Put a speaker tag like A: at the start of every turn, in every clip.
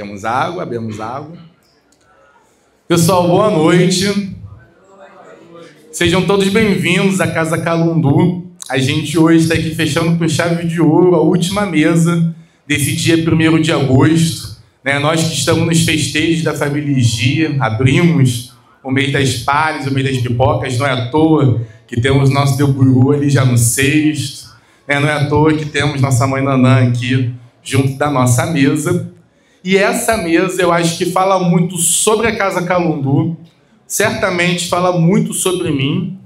A: Temos água, abrimos água. Pessoal, boa noite. Sejam todos bem-vindos à Casa Calundu. A gente hoje está aqui fechando com chave de ouro a última mesa desse dia 1º de agosto. Nós que estamos nos festejos da família Higia, abrimos o mês das palhas, o mês das pipocas. Não é à toa que temos nosso Deuburu ali já no sexto. Não é à toa que temos nossa mãe Nanã aqui junto da nossa mesa. E essa mesa eu acho que fala muito sobre a Casa Calundu, certamente fala muito sobre mim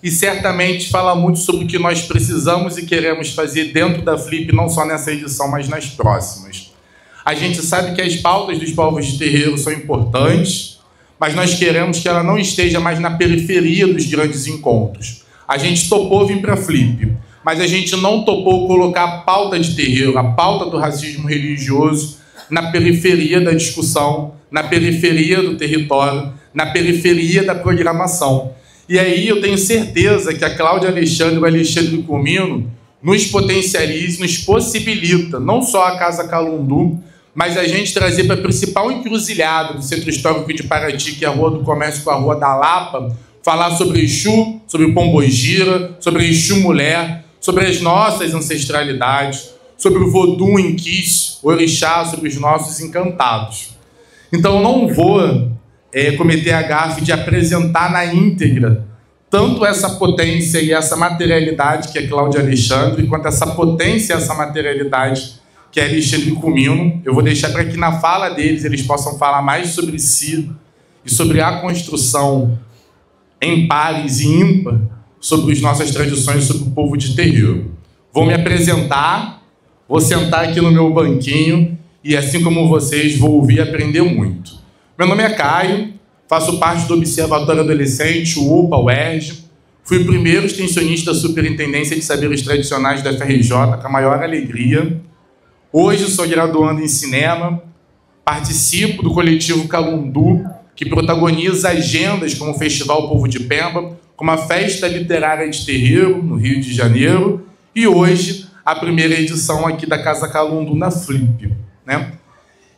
A: e certamente fala muito sobre o que nós precisamos e queremos fazer dentro da Flip, não só nessa edição, mas nas próximas. A gente sabe que as pautas dos povos de terreiro são importantes, mas nós queremos que ela não esteja mais na periferia dos grandes encontros. A gente topou vir para a Flip, mas a gente não topou colocar a pauta de terreiro, a pauta do racismo religioso, na periferia da discussão, na periferia do território, na periferia da programação. E aí eu tenho certeza que a Cláudia Alexandre e o Alexandre Comino nos potencializa, nos possibilita, não só a Casa Calundu, mas a gente trazer para a principal encruzilhada do Centro Histórico de Paraty, que é a Rua do Comércio com a Rua da Lapa, falar sobre Exu, sobre Pombogira, sobre Exu Mulher, sobre as nossas ancestralidades, sobre o Vodum em Kiss, o Orixá, sobre os nossos encantados. Então eu não vou cometer a gafe de apresentar na íntegra tanto essa potência e essa materialidade que é Cláudia Alexandre, quanto essa potência e essa materialidade que é Alexandre Comino. Eu vou deixar para que na fala deles eles possam falar mais sobre si e sobre a construção em pares e ímpar sobre as nossas tradições, sobre o povo de terreiro. Vou me apresentar, vou sentar aqui no meu banquinho e, assim como vocês, vou ouvir e aprender muito. Meu nome é Caio, faço parte do Observatório Adolescente, o UPA, o UERJ. Fui o primeiro extensionista da Superintendência de Saberes Tradicionais da FRJ, com a maior alegria. Hoje sou graduando em cinema, participo do coletivo Calundu, que protagoniza agendas como o Festival Povo de Pemba, como a Festa Literária de Terreiro, no Rio de Janeiro, e hoje a primeira edição aqui da Casa Calundu na Flip.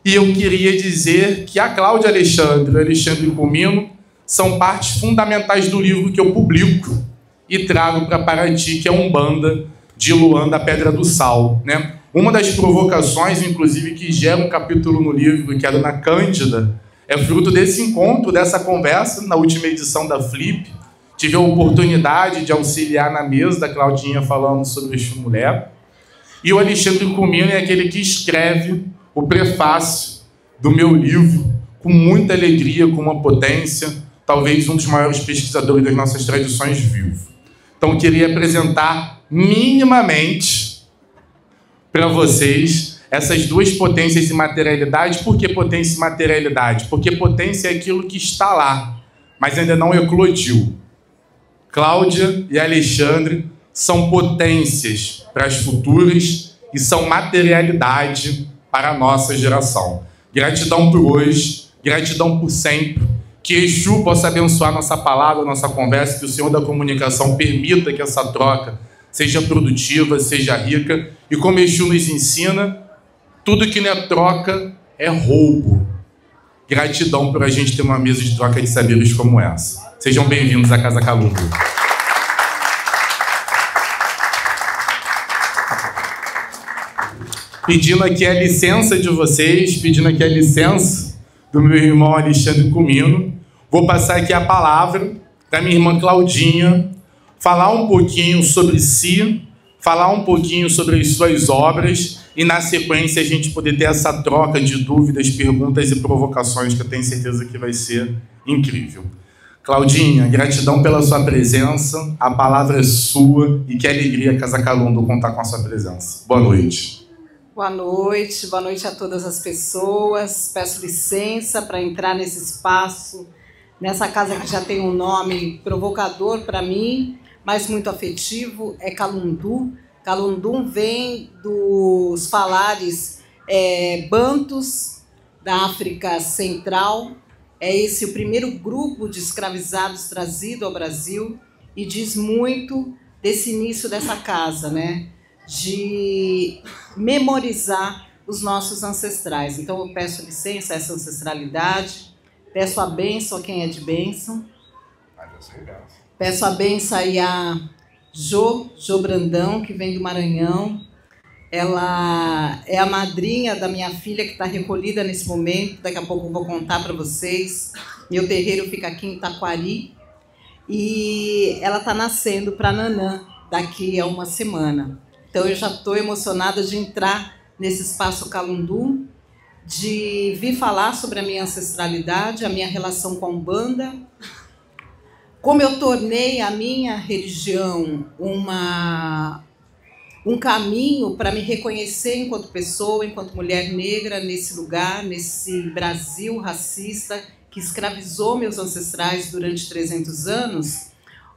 A: E eu queria dizer que a Cláudia Alexandre e o Alexandre Comino são partes fundamentais do livro que eu publico e trago para Paraty, que é Umbanda, de Luanda, Pedra do Sal. Uma das provocações, inclusive, que gera um capítulo no livro, que é a Dona Cândida, é fruto desse encontro, dessa conversa, na última edição da Flip. Tive a oportunidade de auxiliar na mesa da Claudinha falando sobre Exu Mulher. E o Alexandre Comino é aquele que escreve o prefácio do meu livro com muita alegria, com uma potência, talvez um dos maiores pesquisadores das nossas tradições vivo. Então, eu queria apresentar minimamente para vocês essas duas potências e materialidade. Por que potência e materialidade? Porque potência é aquilo que está lá, mas ainda não eclodiu. Cláudia e Alexandre são potências para as futuras e são materialidade para a nossa geração. Gratidão por hoje, gratidão por sempre. Que Exu possa abençoar nossa palavra, nossa conversa, que o Senhor da comunicação permita que essa troca seja produtiva, seja rica. E como Exu nos ensina, tudo que não é troca é roubo. Gratidão por a gente ter uma mesa de troca de saberes como essa. Sejam bem-vindos à Casa Calundu. Pedindo aqui a licença de vocês, pedindo aqui a licença do meu irmão Alexandre Comino, vou passar aqui a palavra para minha irmã Claudinha, falar um pouquinho sobre si, falar um pouquinho sobre as suas obras e, na sequência, a gente poder ter essa troca de dúvidas, perguntas e provocações que eu tenho certeza que vai ser incrível. Claudinha, gratidão pela sua presença, a palavra é sua e que alegria Casa Calundu contar com a sua presença. Boa noite.
B: Boa noite a todas as pessoas. Peço licença para entrar nesse espaço, nessa casa que já tem um nome provocador para mim, mas muito afetivo, é Calundu. Calundu vem dos falares bantus da África Central. É esse o primeiro grupo de escravizados trazido ao Brasil e diz muito desse início dessa casa, de memorizar os nossos ancestrais. Então eu peço licença a essa ancestralidade, peço a bênção a quem é de bênção, peço a bênção aí a Jo Brandão, que vem do Maranhão. Ela é a madrinha da minha filha, que está recolhida nesse momento. Daqui a pouco eu vou contar para vocês. Meu terreiro fica aqui em Taquari. E ela está nascendo para Nanã daqui a uma semana. Então eu já estou emocionada de entrar nesse espaço Calundu, de vir falar sobre a minha ancestralidade, a minha relação com a Umbanda, como eu tornei a minha religião um caminho para me reconhecer enquanto pessoa, enquanto mulher negra nesse lugar, nesse Brasil racista que escravizou meus ancestrais durante 300 anos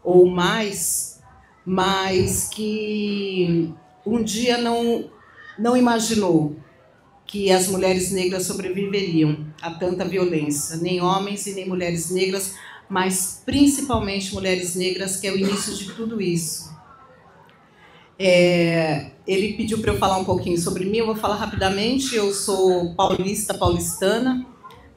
B: ou mais, mas que um dia não imaginou que as mulheres negras sobreviveriam a tanta violência, nem homens e nem mulheres negras, mas principalmente mulheres negras, que é o início de tudo isso. Ele pediu para eu falar um pouquinho sobre mim, eu vou falar rapidamente. Eu sou paulistana,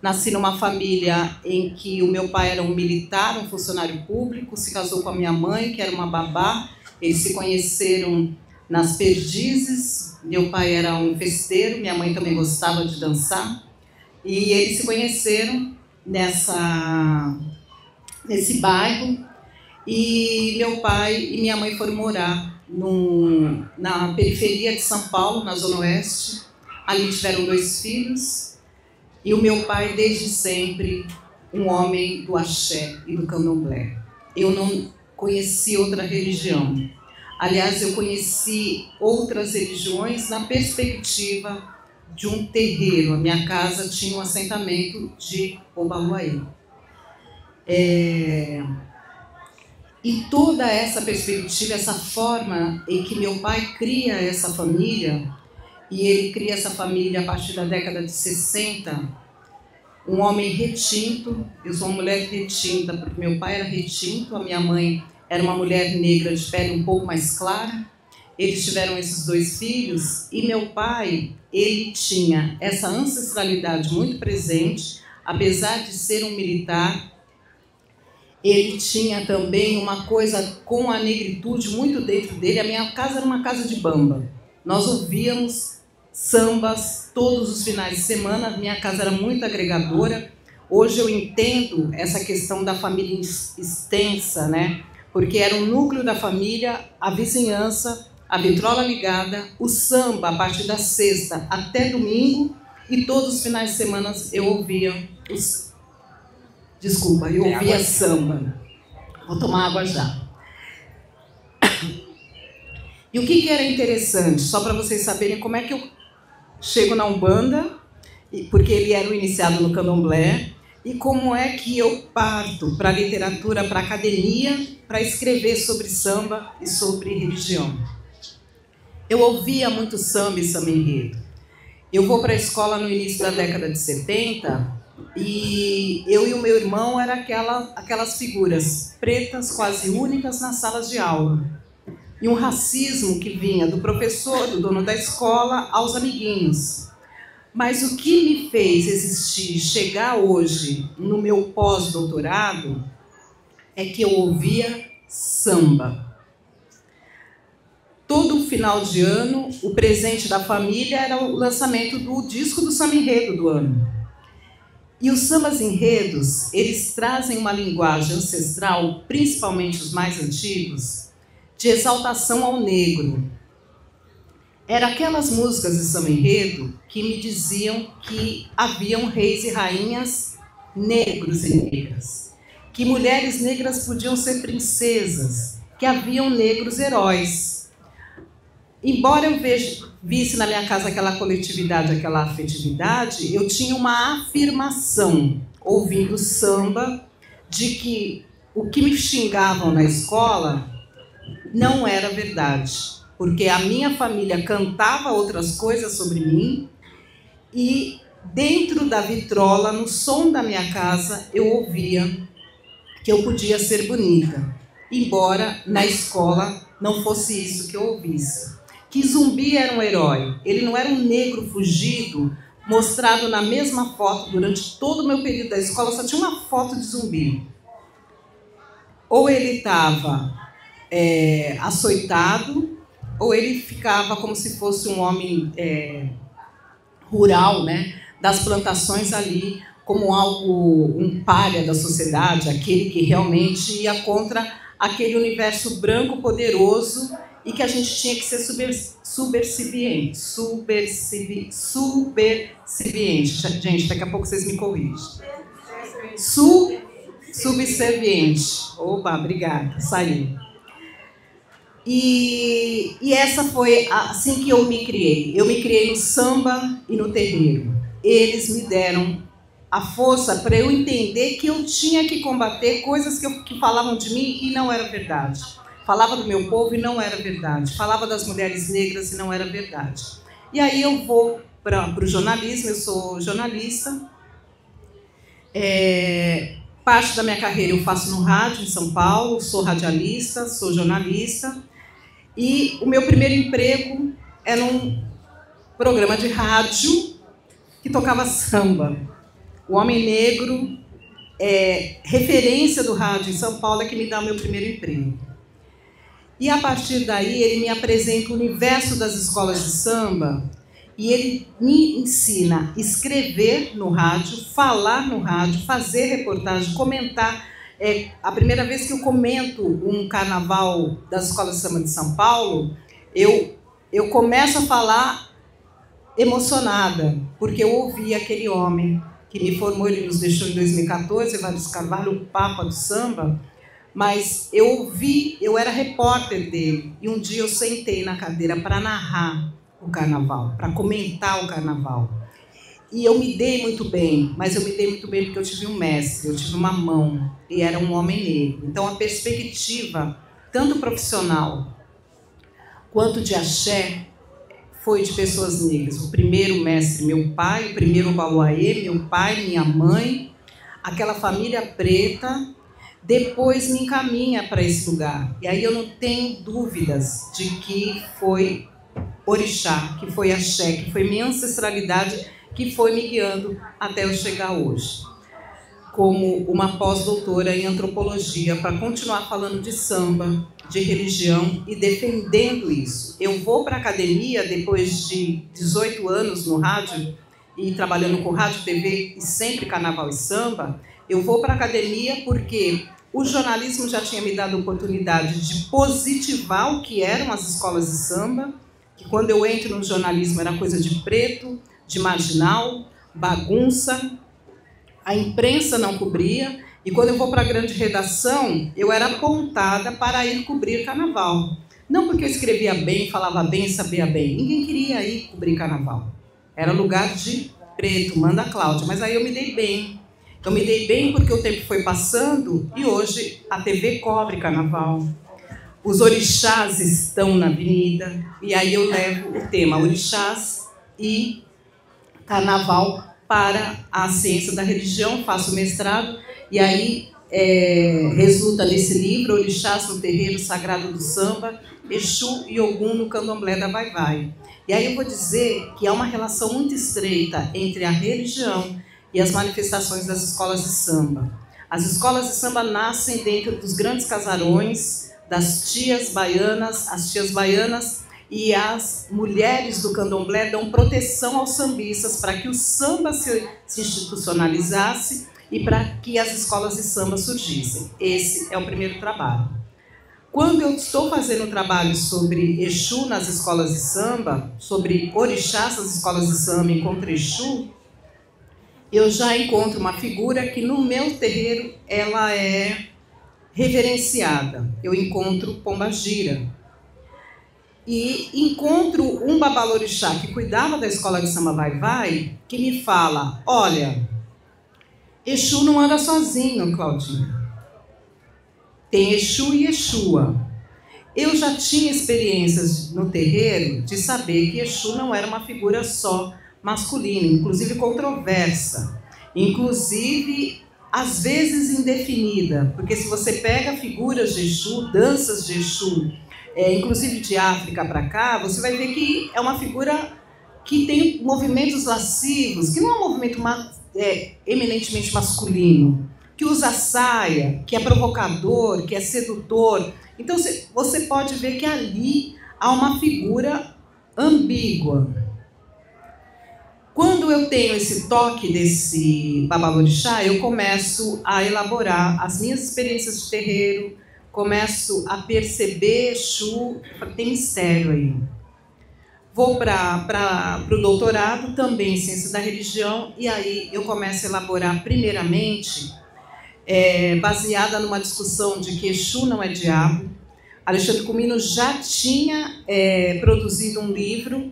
B: nasci numa família em que o meu pai era um militar, um funcionário público, se casou com a minha mãe, que era uma babá. Eles se conheceram nas Perdizes, meu pai era um festeiro, minha mãe também gostava de dançar, e eles se conheceram nesse bairro, e meu pai e minha mãe foram morar na periferia de São Paulo, na Zona Oeste. Ali tiveram 2 filhos, e o meu pai, desde sempre, um homem do axé e do candomblé. Eu não conheci outra religião. Aliás, eu conheci outras religiões na perspectiva de um terreiro. A minha casa tinha um assentamento de Obaluaí. E toda essa perspectiva, essa forma em que meu pai cria essa família, e ele cria essa família a partir da década de 60, um homem retinto. Eu sou uma mulher retinta, porque meu pai era retinto, a minha mãe era uma mulher negra de pele um pouco mais clara. Eles tiveram esses 2 filhos, e meu pai, ele tinha essa ancestralidade muito presente, apesar de ser um militar. Ele tinha também uma coisa com a negritude muito dentro dele. A minha casa era uma casa de bamba. Nós ouvíamos sambas todos os finais de semana. A minha casa era muito agregadora. Hoje eu entendo essa questão da família extensa, né? Porque era o núcleo da família, a vizinhança, a vitrola ligada, o samba a partir da sexta até domingo, e todos os finais de semana eu ouvia eu ouvia samba. Vou tomar água já. E o que era interessante, só para vocês saberem como é que eu chego na Umbanda, porque ele era o iniciado no candomblé, e como é que eu parto para a literatura, para a academia, para escrever sobre samba e sobre religião. Eu ouvia muito samba e samba enredo. Eu vou para a escola no início da década de 70, e eu e o meu irmão eram aquelas figuras pretas, quase únicas, nas salas de aula. E um racismo que vinha do professor, do dono da escola, aos amiguinhos. Mas o que me fez existir, chegar hoje no meu pós-doutorado, é que eu ouvia samba. Todo final de ano, o presente da família era o lançamento do disco do samba enredo do ano. E os sambas enredos, eles trazem uma linguagem ancestral, principalmente os mais antigos, de exaltação ao negro. Eram aquelas músicas de samba enredo que me diziam que haviam reis e rainhas negros e negras, que mulheres negras podiam ser princesas, que haviam negros heróis. Embora eu visse na minha casa aquela coletividade, aquela afetividade, eu tinha uma afirmação, ouvindo samba, de que o que me xingavam na escola não era verdade, porque a minha família cantava outras coisas sobre mim, e dentro da vitrola, no som da minha casa, eu ouvia que eu podia ser bonita, embora na escola não fosse isso que eu ouvisse. que Zumbi era um herói. Ele não era um negro fugido, mostrado na mesma foto durante todo o meu período da escola, só tinha uma foto de Zumbi. Ou ele estava açoitado, ou ele ficava como se fosse um homem rural, né, das plantações ali, como um pária da sociedade, aquele que realmente ia contra aquele universo branco poderoso e que a gente tinha que ser subserviente. Gente, daqui a pouco vocês me corrigem. Subserviente. Opa, obrigada, saiu. E essa foi assim que eu me criei. Eu me criei no samba e no terreiro. Eles me deram a força para eu entender que eu tinha que combater coisas que falavam de mim e não era verdade. Falava do meu povo e não era verdade. Falava das mulheres negras e não era verdade. E aí eu vou para o jornalismo, eu sou jornalista. Parte da minha carreira eu faço no rádio em São Paulo, sou radialista, sou jornalista. E o meu primeiro emprego é num programa de rádio que tocava samba. O Homem Negro, referência do rádio em São Paulo, é que me dá o meu primeiro emprego. E a partir daí ele me apresenta o universo das escolas de samba e ele me ensina a escrever no rádio, falar no rádio, fazer reportagem, comentar. A primeira vez que eu comento um carnaval das escolas de samba de São Paulo, eu começo a falar emocionada, porque eu ouvi aquele homem que me formou, ele nos deixou em 2014, Evaristo Carvalho, o Papa do Samba, mas eu ouvi, eu era repórter dele, e um dia eu sentei na cadeira para narrar o carnaval, para comentar o carnaval. E eu me dei muito bem, mas eu me dei muito bem porque eu tive um mestre, eu tive uma mão, e era um homem negro. Então a perspectiva, tanto profissional quanto de axé, foi de pessoas negras. O primeiro mestre, meu pai, o primeiro Baluaê, meu pai, minha mãe, aquela família preta, depois me encaminha para esse lugar. E aí eu não tenho dúvidas de que foi orixá, que foi axé, que foi minha ancestralidade, que foi me guiando até eu chegar hoje. Como uma pós-doutora em antropologia, para continuar falando de samba, de religião e defendendo isso. Eu vou para a academia depois de 18 anos no rádio e trabalhando com rádio, TV e sempre carnaval e samba. Eu vou para a academia porque o jornalismo já tinha me dado a oportunidade de positivar o que eram as escolas de samba, que quando eu entro no jornalismo era coisa de preto, de marginal, bagunça, a imprensa não cobria, e quando eu vou para a grande redação, eu era apontada para ir cobrir carnaval. Não porque eu escrevia bem, falava bem, sabia bem. Ninguém queria ir cobrir carnaval. Era lugar de preto, manda a Cláudia. Mas aí eu me dei bem. Eu me dei bem porque o tempo foi passando e hoje a TV cobre carnaval. Os orixás estão na avenida. E aí eu levo o tema orixás e carnaval para a ciência da religião, faço mestrado, e aí resulta nesse livro, Orixás no Terreiro Sagrado do Samba, Exu e Ogum no Candomblé da Vai-Vai. E aí eu vou dizer que há uma relação muito estreita entre a religião e as manifestações das escolas de samba. As escolas de samba nascem dentro dos grandes casarões, das tias baianas, as tias baianas e as mulheres do candomblé dão proteção aos sambistas para que o samba se institucionalizasse e para que as escolas de samba surgissem. Esse é o primeiro trabalho. Quando eu estou fazendo um trabalho sobre Exu nas escolas de samba, sobre orixás nas escolas de samba, encontro Exu, eu já encontro uma figura que no meu terreiro ela é reverenciada. Eu encontro Pombagira. E encontro um babalorixá que cuidava da escola de samba Vai-Vai, que me fala, olha, Exu não anda sozinho, Claudinha. Tem Exu e Exua. Eu já tinha experiências no terreiro de saber que Exu não era uma figura só masculina, inclusive controversa, inclusive às vezes indefinida, porque se você pega figuras de Exu, danças de Exu, inclusive de África para cá, você vai ver que é uma figura que tem movimentos lascivos, que não é um movimento eminentemente masculino, que usa saia, que é provocador, que é sedutor. Então você pode ver que ali há uma figura ambígua. Quando eu tenho esse toque desse babalorixá, eu começo a elaborar as minhas experiências de terreiro, começo a perceber Exu, tem mistério aí. Vou para o doutorado, também em ciência da religião, e aí eu começo a elaborar, primeiramente, baseada numa discussão de que Exu não é diabo. Alexandre Comino já tinha produzido um livro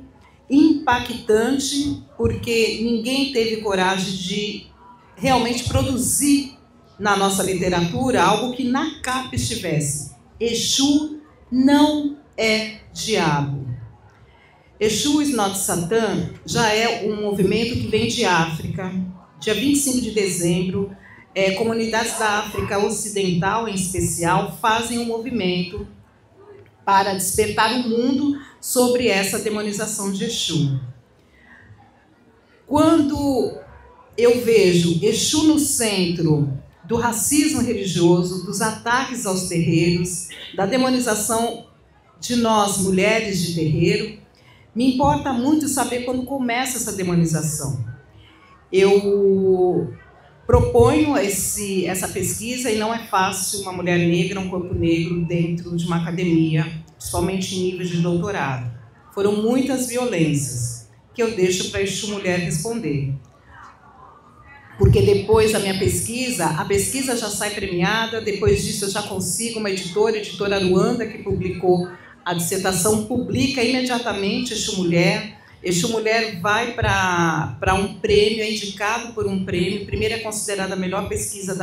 B: impactante, porque ninguém teve coragem de realmente produzir na nossa literatura algo que na capa estivesse: Exu não é diabo. Exu is not Satan já é um movimento que vem de África. Dia 25 de dezembro, comunidades da África Ocidental, em especial, fazem um movimento para despertar o mundo sobre essa demonização de Exu. Quando eu vejo Exu no centro do racismo religioso, dos ataques aos terreiros, da demonização de nós, mulheres de terreiro, me importa muito saber quando começa essa demonização. Eu proponho essa pesquisa, e não é fácil uma mulher negra, um corpo negro dentro de uma academia, principalmente em nível de doutorado. Foram muitas violências que eu deixo para Exu Mulher responder. Porque depois da minha pesquisa, a pesquisa já sai premiada, depois disso eu já consigo uma editora, a editora Luanda, que publicou a dissertação, publica imediatamente Exu Mulher. Exu Mulher vai para um prêmio, é indicado por um prêmio. Primeiro é considerada a melhor pesquisa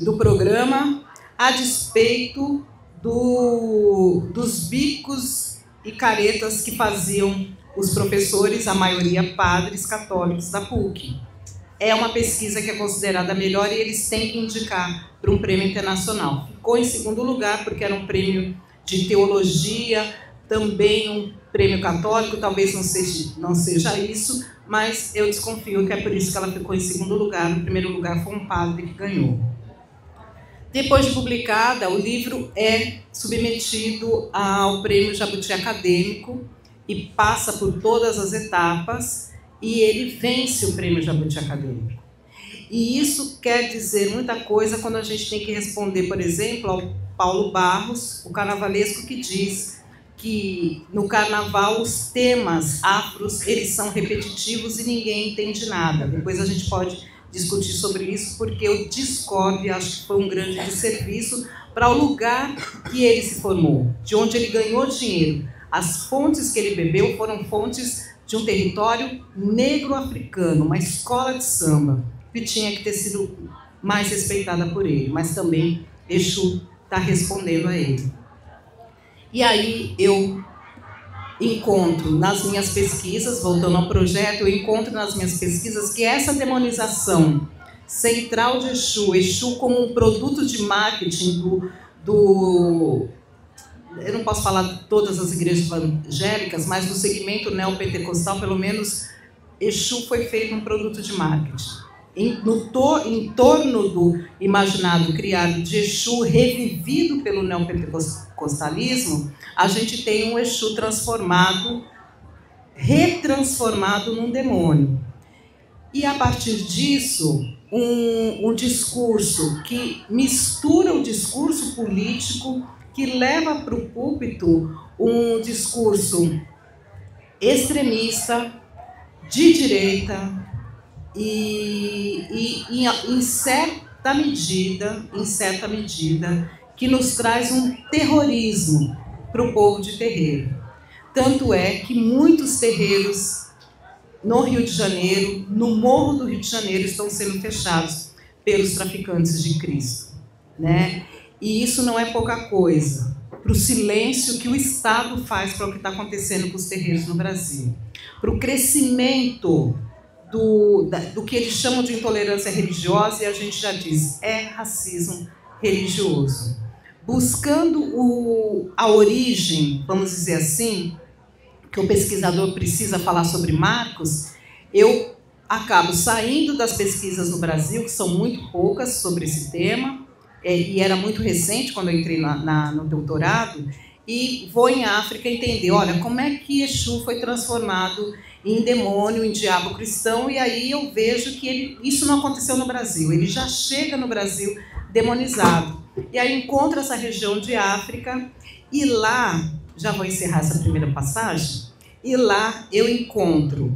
B: do programa, a despeito dos bicos e caretas que faziam os professores, a maioria padres católicos da PUC. É uma pesquisa que é considerada a melhor e eles têm que indicar para um prêmio internacional. Ficou em segundo lugar porque era um prêmio de teologia, também um prêmio católico, talvez não seja isso, mas eu desconfio que é por isso que ela ficou em segundo lugar. No primeiro lugar foi um padre que ganhou. Depois de publicada, o livro é submetido ao prêmio Jabuti Acadêmico e passa por todas as etapas, e ele vence o prêmio Jabuti Acadêmico. E isso quer dizer muita coisa quando a gente tem que responder, por exemplo, ao Paulo Barros, o carnavalesco, que diz que no carnaval os temas afros eles são repetitivos e ninguém entende nada. Depois a gente pode discutir sobre isso, porque eu discordo e acho que foi um grande desserviço para o lugar que ele se formou, de onde ele ganhou dinheiro. As fontes que ele bebeu foram fontes de um território negro-africano, uma escola de samba, que tinha que ter sido mais respeitada por ele, mas também Exu está respondendo a ele. E aí eu encontro nas minhas pesquisas, voltando ao projeto, eu encontro nas minhas pesquisas que essa demonização central de Exu como um produto de marketing eu não posso falar de todas as igrejas evangélicas, mas no segmento neopentecostal, pelo menos, Exu foi feito um produto de marketing. Em torno do imaginário criado de Exu, revivido pelo neopentecostalismo, a gente tem um Exu retransformado num demônio. E a partir disso, um discurso que mistura o discurso político, que leva para o púlpito um discurso extremista, de direita, e em certa medida, que nos traz um terrorismo para o povo de terreiro. Tanto é que muitos terreiros no Rio de Janeiro, no Morro do Rio de Janeiro, estão sendo fechados pelos traficantes de Cristo, né? E isso não é pouca coisa para o silêncio que o Estado faz para o que está acontecendo com os terreiros no Brasil, para o crescimento do que eles chamam de intolerância religiosa, e a gente já diz, é racismo religioso. buscando a origem, vamos dizer assim, que o pesquisador precisa falar sobre Marcos, eu acabo saindo das pesquisas no Brasil, que são muito poucas sobre esse tema, e era muito recente quando eu entrei no doutorado, e vou em África entender, olha, como é que Exu foi transformado em demônio, em diabo cristão, e aí eu vejo que isso não aconteceu no Brasil, ele já chega no Brasil demonizado. E aí encontro essa região de África, e lá, já vou encerrar essa primeira passagem, e lá eu encontro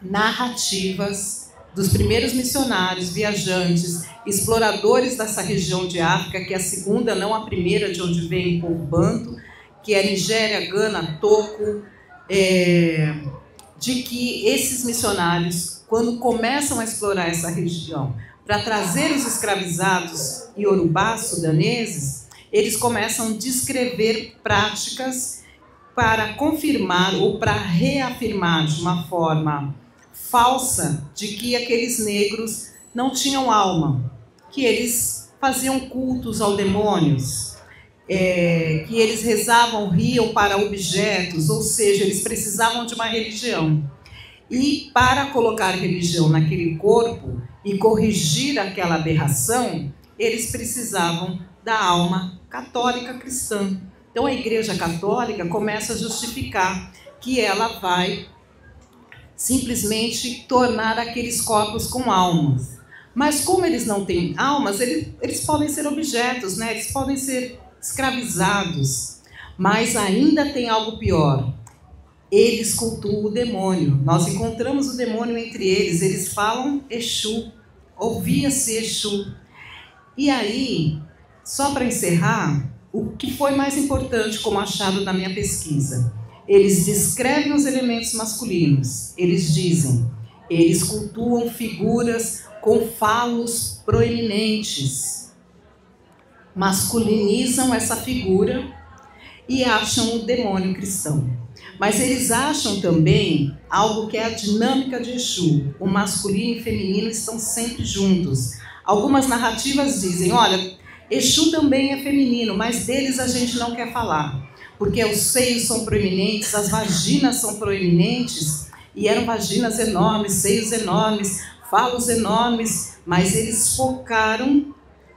B: narrativas dos primeiros missionários, viajantes, exploradores dessa região de África, que é a segunda, não a primeira, de onde vem o povo banto, que é Nigéria, Gana, Togo, de que esses missionários, quando começam a explorar essa região, para trazer os escravizados iorubás, sudaneses, eles começam a descrever práticas para confirmar ou para reafirmar de uma forma falsa de que aqueles negros não tinham alma, que eles faziam cultos aos demônios, que eles rezavam, riam para objetos, ou seja, eles precisavam de uma religião. E para colocar religião naquele corpo e corrigir aquela aberração, eles precisavam da alma católica cristã. Então a Igreja Católica começa a justificar que ela vai simplesmente tornar aqueles corpos com almas. Mas como eles não têm almas, eles podem ser objetos, né? Eles podem ser escravizados. Mas ainda tem algo pior. Eles cultuam o demônio. Nós encontramos o demônio entre eles falam Exu, ouvia-se Exu. E aí, só para encerrar, o que foi mais importante como achado da minha pesquisa? Eles descrevem os elementos masculinos. Eles dizem, eles cultuam figuras com falos proeminentes. Masculinizam essa figura e acham o demônio cristão. Mas eles acham também algo que é a dinâmica de Exu. O masculino e o feminino estão sempre juntos. Algumas narrativas dizem, olha, Exu também é feminino, mas deles a gente não quer falar, porque os seios são proeminentes, as vaginas são proeminentes, e eram vaginas enormes, seios enormes, falos enormes, mas eles focaram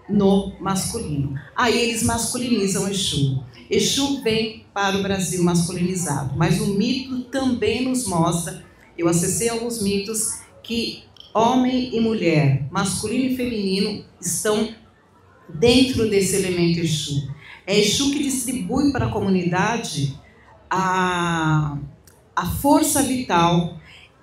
B: no masculino. Aí eles masculinizam Exu. Exu vem para o Brasil masculinizado, mas o mito também nos mostra, eu acessei alguns mitos, que homem e mulher, masculino e feminino, estão dentro desse elemento Exu. É Exu que distribui para a comunidade a força vital,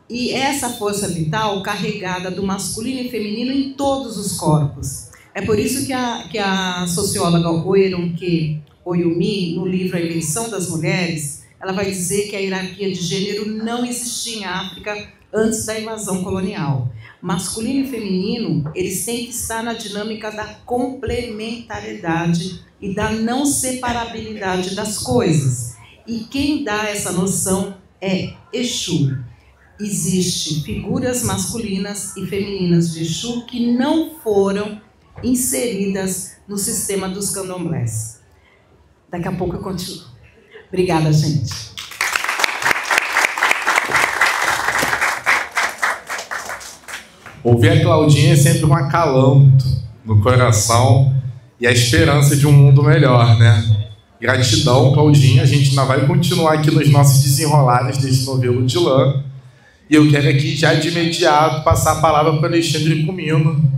B: e essa força vital carregada do masculino e feminino em todos os corpos. É por isso que a socióloga Oyeronke Oyumi, no livro A Invenção das Mulheres, ela vai dizer que a hierarquia de gênero não existia em África antes da invasão colonial. Masculino e feminino, eles têm que estar na dinâmica da complementariedade e da não separabilidade das coisas. E quem dá essa noção é Exu. Existem figuras masculinas e femininas de Exu que não foram inseridas no sistema dos candomblés. Daqui a pouco eu continuo. Obrigada, gente.
A: Ouvir a Claudinha é sempre um acalanto no coração e a esperança de um mundo melhor, né? Gratidão, Claudinha. A gente ainda vai continuar aqui nos nossos desenrolares desse novelo de lã. E eu quero aqui, já de imediato, passar a palavra para o Alexandre Comino,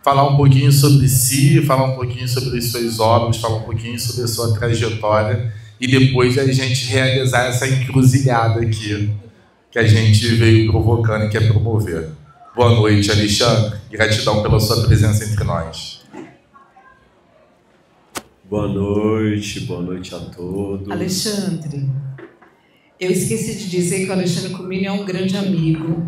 A: falar um pouquinho sobre si, falar um pouquinho sobre as suas obras, falar um pouquinho sobre a sua trajetória e depois a gente realizar essa encruzilhada aqui que a gente veio provocando e quer promover. Boa noite, Alexandre. Gratidão pela sua presença entre nós.
C: Boa noite a todos.
B: Alexandre, eu esqueci de dizer que o Alexandre Comino é um grande amigo,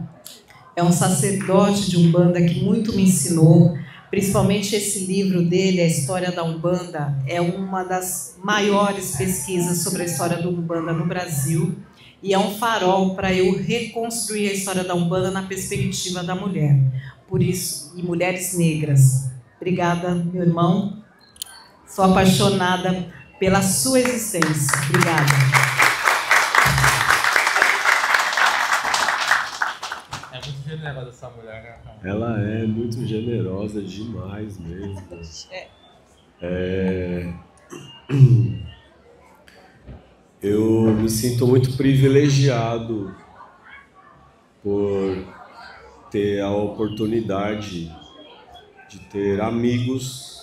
B: é um sacerdote de Umbanda que muito me ensinou, principalmente esse livro dele, A História da Umbanda, é uma das maiores pesquisas sobre a história da Umbanda no Brasil e é um farol para eu reconstruir a história da Umbanda na perspectiva da mulher, por isso, e mulheres negras. Obrigada, meu irmão. Sou apaixonada pela sua existência. Obrigada.
A: É muito generosa essa mulher, né?
C: Ela é muito generosa demais mesmo. Eu me sinto muito privilegiado por ter a oportunidade de ter amigos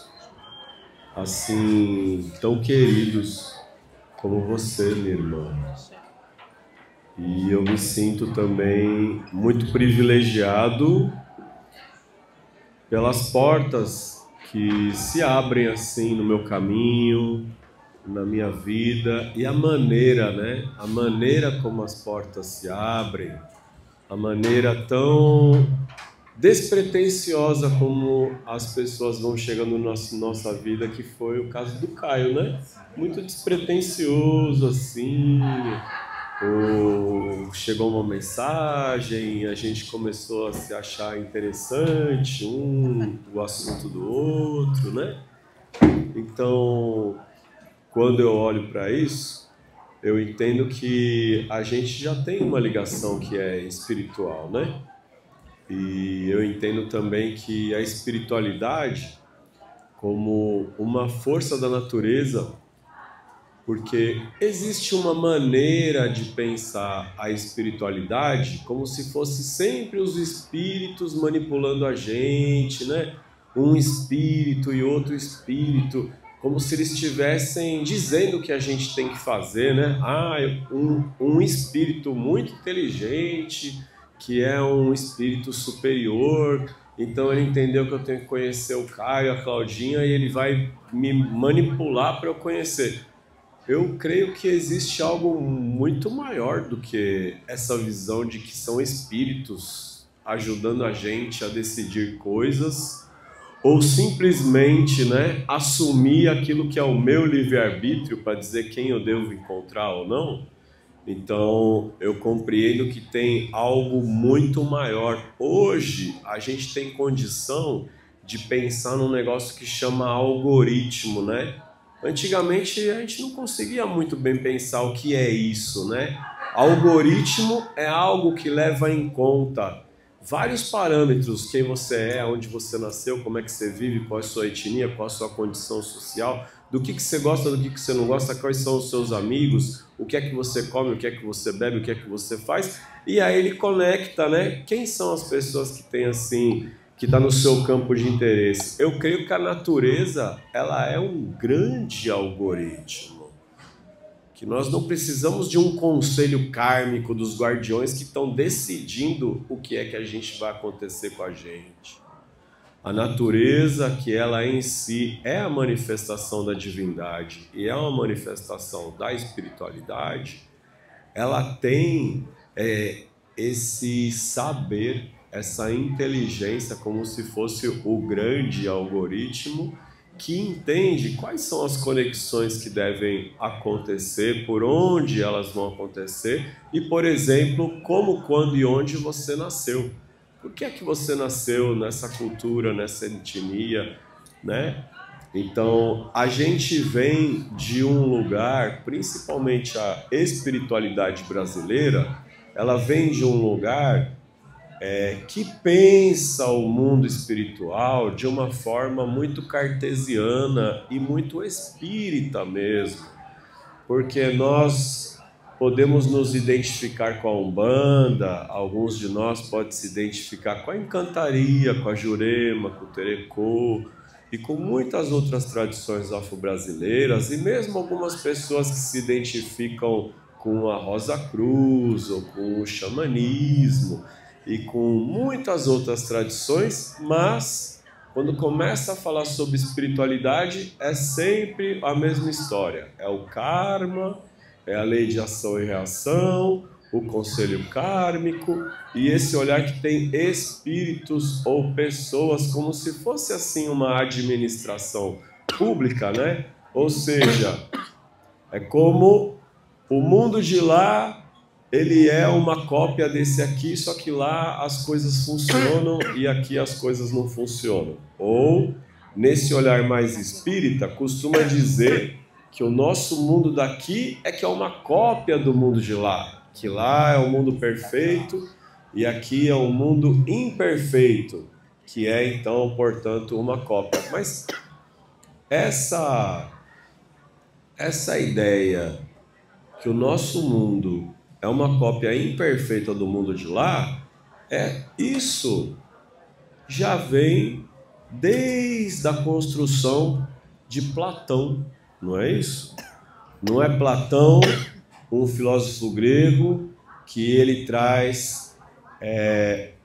C: assim tão queridos como você, minha irmã. E eu me sinto também muito privilegiado pelas portas que se abrem assim no meu caminho, na minha vida, e a maneira, né? A maneira como as portas se abrem, a maneira tão despretensiosa como as pessoas vão chegando na nossa vida, que foi o caso do Caio, né? Muito despretensioso, assim. Chegou uma mensagem, a gente começou a se achar interessante, o assunto do outro, né? Então, quando eu olho para isso, eu entendo que a gente já tem uma ligação que é espiritual, né? E eu entendo também que a espiritualidade, como uma força da natureza, porque existe uma maneira de pensar a espiritualidade como se fosse sempre os espíritos manipulando a gente, né? Um espírito e outro espírito, como se eles estivessem dizendo o que a gente tem que fazer, né? Um espírito muito inteligente, que é um espírito superior, então ele entendeu que eu tenho que conhecer o Caio, a Claudinha, e ele vai me manipular para eu conhecer. Eu creio que existe algo muito maior do que essa visão de que são espíritos ajudando a gente a decidir coisas, ou simplesmente, né, assumir aquilo que é o meu livre-arbítrio para dizer quem eu devo encontrar ou não. Então, eu compreendo que tem algo muito maior. Hoje, a gente tem condição de pensar num negócio que chama algoritmo, né? Antigamente, a gente não conseguia muito bem pensar o que é isso, né? Algoritmo é algo que leva em conta vários parâmetros, quem você é, onde você nasceu, como é que você vive, qual é a sua etnia, qual é a sua condição social, do que você gosta, do que você não gosta, quais são os seus amigos, o que é que você come, o que é que você bebe, o que é que você faz, e aí ele conecta, né? Quem são as pessoas que têm assim, que está no seu campo de interesse? Eu creio que a natureza, ela é um grande algoritmo, que nós não precisamos de um conselho kármico dos guardiões que estão decidindo o que é que a gente vai acontecer com a gente. A natureza, que ela em si é a manifestação da divindade e é uma manifestação da espiritualidade, ela tem esse saber, essa inteligência, como se fosse o grande algoritmo que entende quais são as conexões que devem acontecer, por onde elas vão acontecer e, por exemplo, como, quando e onde você nasceu. Por que é que você nasceu nessa cultura, nessa etnia, né? Então, a gente vem de um lugar, principalmente a espiritualidade brasileira, ela vem de um lugar que pensa o mundo espiritual de uma forma muito cartesiana e muito espírita mesmo, porque nós podemos nos identificar com a Umbanda, alguns de nós podem se identificar com a Encantaria, com a Jurema, com o Terecô e com muitas outras tradições afro-brasileiras, e mesmo algumas pessoas que se identificam com a Rosa Cruz ou com o xamanismo e com muitas outras tradições, mas quando começa a falar sobre espiritualidade é sempre a mesma história, é o karma, é a lei de ação e reação, o conselho kármico e esse olhar que tem espíritos ou pessoas como se fosse assim uma administração pública, né? Ou seja, é como o mundo de lá, ele é uma cópia desse aqui, só que lá as coisas funcionam e aqui as coisas não funcionam. Ou nesse olhar mais espírita, costuma dizer que o nosso mundo daqui é que é uma cópia do mundo de lá, que lá é o mundo perfeito e aqui é o mundo imperfeito, que é então, portanto, uma cópia. Mas essa ideia que o nosso mundo é uma cópia imperfeita do mundo de lá, isso já vem desde a construção de Platão, não é isso? Não é Platão, um filósofo grego, que ele traz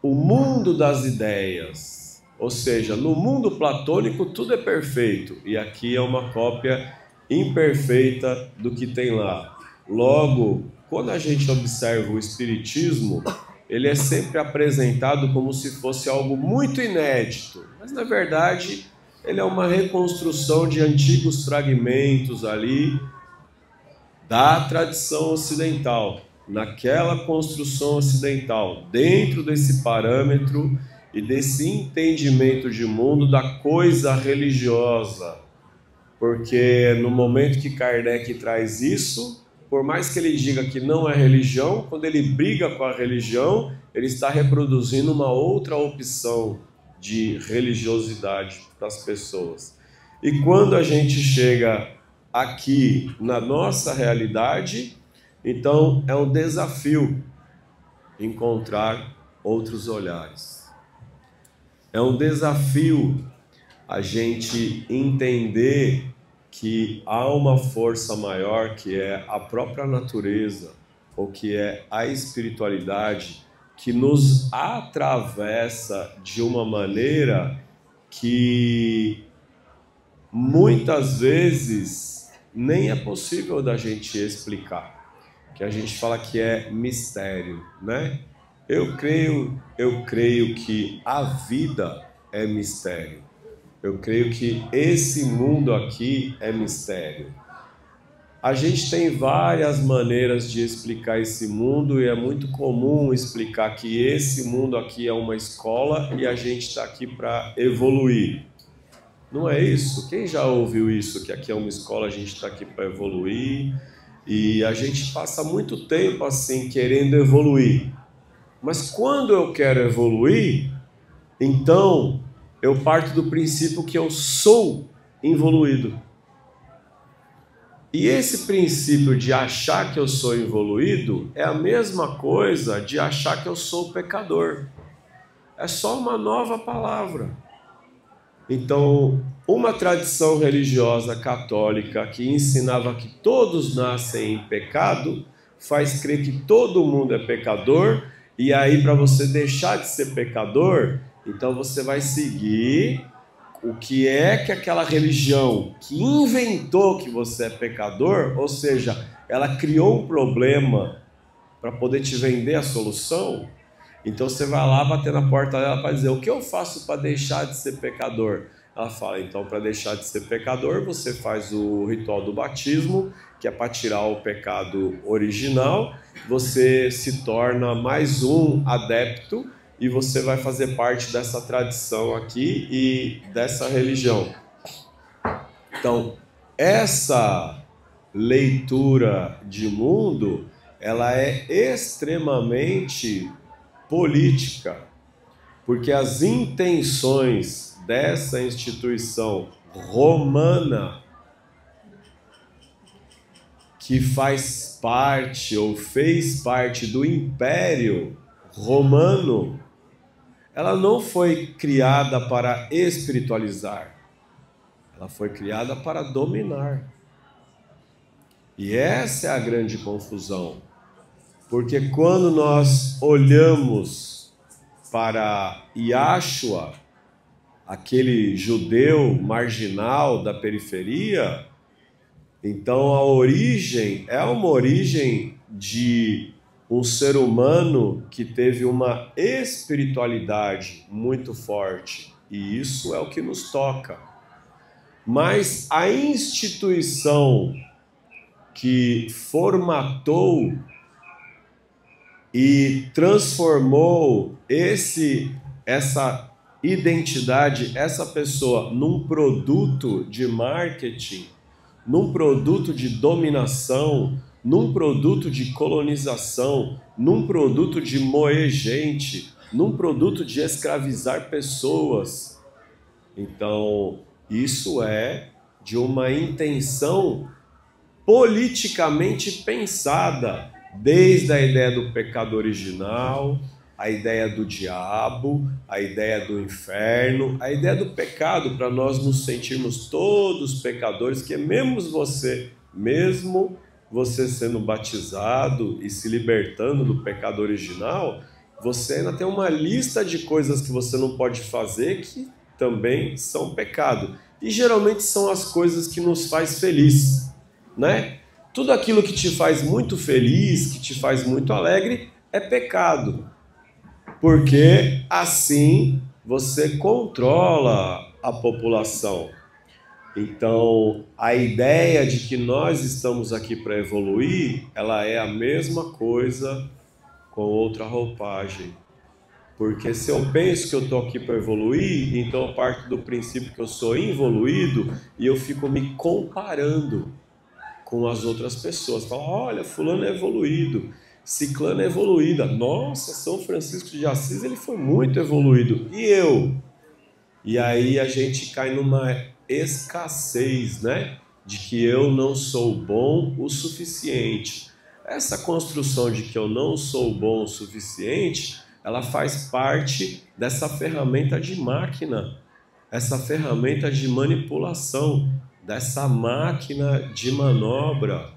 C: o mundo das ideias. Ou seja, no mundo platônico tudo é perfeito, e aqui é uma cópia imperfeita do que tem lá. Logo, quando a gente observa o Espiritismo, ele é sempre apresentado como se fosse algo muito inédito, mas na verdade ele é uma reconstrução de antigos fragmentos ali da tradição ocidental, naquela construção ocidental, dentro desse parâmetro e desse entendimento de mundo da coisa religiosa. Porque no momento que Kardec traz isso, por mais que ele diga que não é religião, quando ele briga com a religião, ele está reproduzindo uma outra opção de religiosidade para as pessoas. E quando a gente chega aqui na nossa realidade, então é um desafio encontrar outros olhares. É um desafio a gente entender que há uma força maior, que é a própria natureza, ou que é a espiritualidade, que nos atravessa de uma maneira que muitas vezes nem é possível da gente explicar, que a gente fala que é mistério, né? Eu creio que a vida é mistério. Eu creio que esse mundo aqui é mistério. A gente tem várias maneiras de explicar esse mundo e é muito comum explicar que esse mundo aqui é uma escola e a gente está aqui para evoluir. Não é isso? Quem já ouviu isso? Que aqui é uma escola, a gente está aqui para evoluir e a gente passa muito tempo assim querendo evoluir. Mas quando eu quero evoluir, então eu parto do princípio que eu sou evoluído. E esse princípio de achar que eu sou evoluído é a mesma coisa de achar que eu sou pecador. É só uma nova palavra. Então, uma tradição religiosa católica que ensinava que todos nascem em pecado, faz crer que todo mundo é pecador, e aí para você deixar de ser pecador, então você vai seguir o que é que aquela religião que inventou que você é pecador, ou seja, ela criou um problema para poder te vender a solução. Então você vai lá bater na porta dela para dizer: o que eu faço para deixar de ser pecador? Ela fala: então, para deixar de ser pecador, você faz o ritual do batismo, que é para tirar o pecado original, você se torna mais um adepto e você vai fazer parte dessa tradição aqui e dessa religião. Então, essa leitura de mundo, ela é extremamente política, porque as intenções dessa instituição romana, que faz parte ou fez parte do Império Romano, ela não foi criada para espiritualizar, ela foi criada para dominar. E essa é a grande confusão, porque quando nós olhamos para Yahshua, aquele judeu marginal da periferia, então a origem é uma origem de um ser humano que teve uma espiritualidade muito forte, e isso é o que nos toca. Mas a instituição que formatou e transformou essa identidade, essa pessoa num produto de marketing, num produto de dominação, num produto de colonização, num produto de moer gente, num produto de escravizar pessoas. Então, isso é de uma intenção politicamente pensada, desde a ideia do pecado original, a ideia do diabo, a ideia do inferno, a ideia do pecado, para nós nos sentirmos todos pecadores, que mesmo você sendo batizado e se libertando do pecado original, você ainda tem uma lista de coisas que você não pode fazer que também são pecado. E geralmente são as coisas que nos faz feliz, né? Tudo aquilo que te faz muito feliz, que te faz muito alegre, é pecado. Porque assim você controla a população. Então, a ideia de que nós estamos aqui para evoluir, ela é a mesma coisa com outra roupagem. Porque se eu penso que eu estou aqui para evoluir, então eu parto do princípio que eu sou involuído e eu fico me comparando com as outras pessoas. Falo, olha, fulano é evoluído, ciclano é evoluída. Nossa, São Francisco de Assis, ele foi muito evoluído. E eu? E aí a gente cai numa escassez, né? De que eu não sou bom o suficiente. Essa construção de que eu não sou bom o suficiente, ela faz parte dessa ferramenta de máquina, essa ferramenta de manipulação, dessa máquina de manobra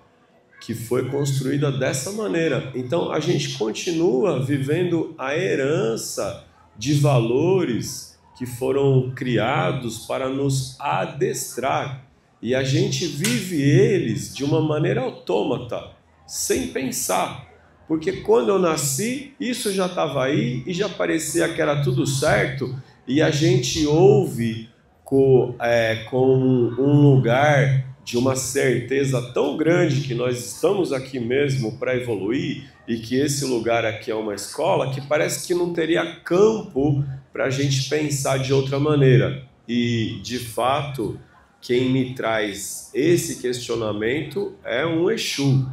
C: que foi construída dessa maneira. Então a gente continua vivendo a herança de valores que foram criados para nos adestrar, e a gente vive eles de uma maneira autômata, sem pensar, porque quando eu nasci, isso já estava aí e já parecia que era tudo certo, e a gente ouve com um lugar de uma certeza tão grande que nós estamos aqui mesmo para evoluir e que esse lugar aqui é uma escola, que parece que não teria campo para a gente pensar de outra maneira. E, de fato, quem me traz esse questionamento é um Exu,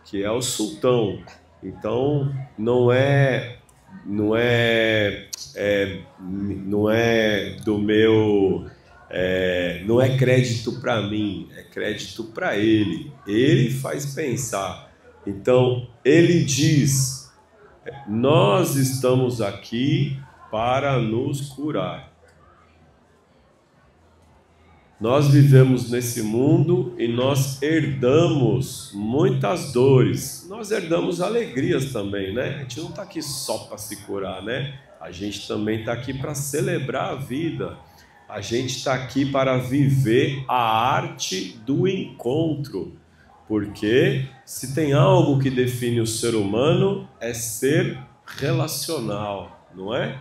C: que é o sultão. Então, não é do meu... não é crédito para mim, é crédito para ele. Ele faz pensar. Então, ele diz, nós estamos aqui para nos curar. Nós vivemos nesse mundo e nós herdamos muitas dores. Nós herdamos alegrias também, né? A gente não está aqui só para se curar, né? A gente também está aqui para celebrar a vida. A gente está aqui para viver a arte do encontro, porque se tem algo que define o ser humano é ser relacional, não é?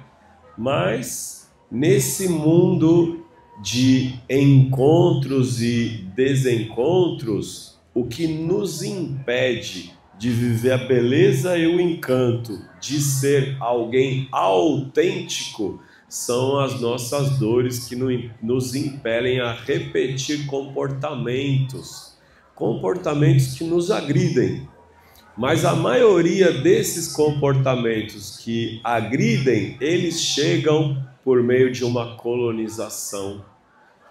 C: Mas nesse mundo de encontros e desencontros, o que nos impede de viver a beleza e o encanto de ser alguém autêntico são as nossas dores que nos impelem a repetir comportamentos que nos agridem. Mas a maioria desses comportamentos que agridem, eles chegam por meio de uma colonização.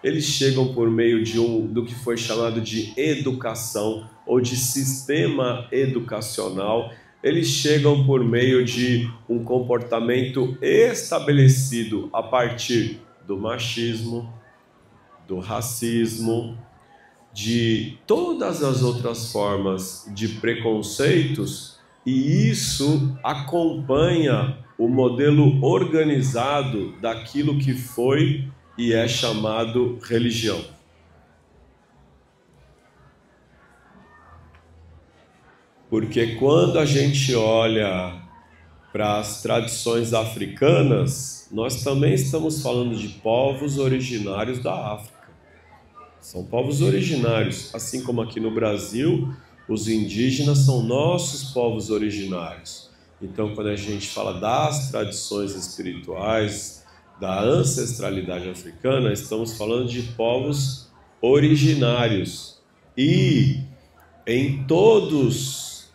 C: Eles chegam por meio do que foi chamado de educação ou de sistema educacional. Eles chegam por meio de um comportamento estabelecido a partir do machismo, do racismo, de todas as outras formas de preconceitos, e isso acompanha o modelo organizado daquilo que foi e é chamado religião. Porque quando a gente olha para as tradições africanas, nós também estamos falando de povos originários da África. São povos originários, assim como aqui no Brasil, os indígenas são nossos povos originários. Então, quando a gente fala das tradições espirituais, da ancestralidade africana, estamos falando de povos originários. E em todas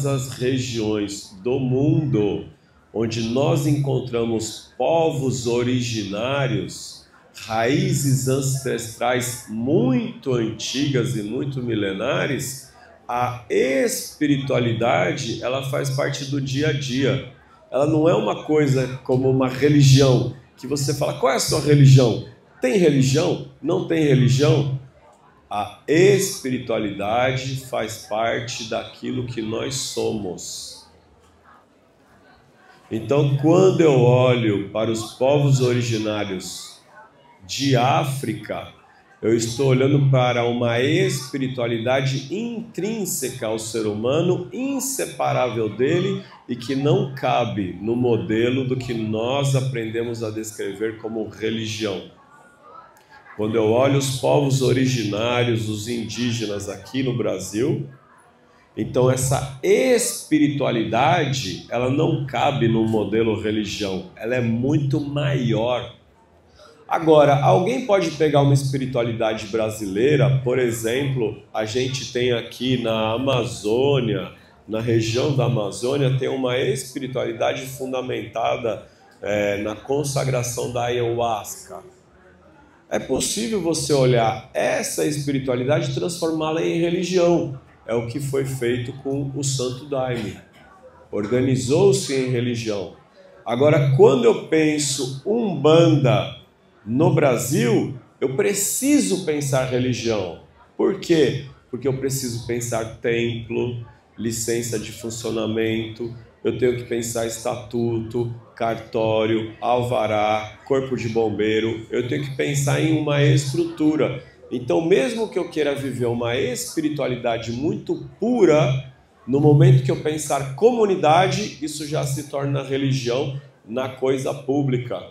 C: as regiões do mundo onde nós encontramos povos originários, raízes ancestrais muito antigas e muito milenares, a espiritualidade, ela faz parte do dia a dia. Ela não é uma coisa como uma religião, que você fala, qual é a sua religião? Tem religião? Não tem religião? A espiritualidade faz parte daquilo que nós somos. Então, quando eu olho para os povos originários de África, eu estou olhando para uma espiritualidade intrínseca ao ser humano, inseparável dele e que não cabe no modelo do que nós aprendemos a descrever como religião. Quando eu olho os povos originários, os indígenas aqui no Brasil, então essa espiritualidade, ela não cabe no modelo religião, ela é muito maior. Agora, alguém pode pegar uma espiritualidade brasileira, por exemplo, a gente tem aqui na Amazônia, na região da Amazônia, tem uma espiritualidade fundamentada na consagração da ayahuasca. É possível você olhar essa espiritualidade e transformá-la em religião. É o que foi feito com o Santo Daime. Organizou-se em religião. Agora, quando eu penso Umbanda no Brasil, eu preciso pensar religião. Por quê? Porque eu preciso pensar templo, licença de funcionamento, eu tenho que pensar estatuto, cartório, alvará, corpo de bombeiro, eu tenho que pensar em uma estrutura. Então, mesmo que eu queira viver uma espiritualidade muito pura, no momento que eu pensar comunidade, isso já se torna religião na coisa pública.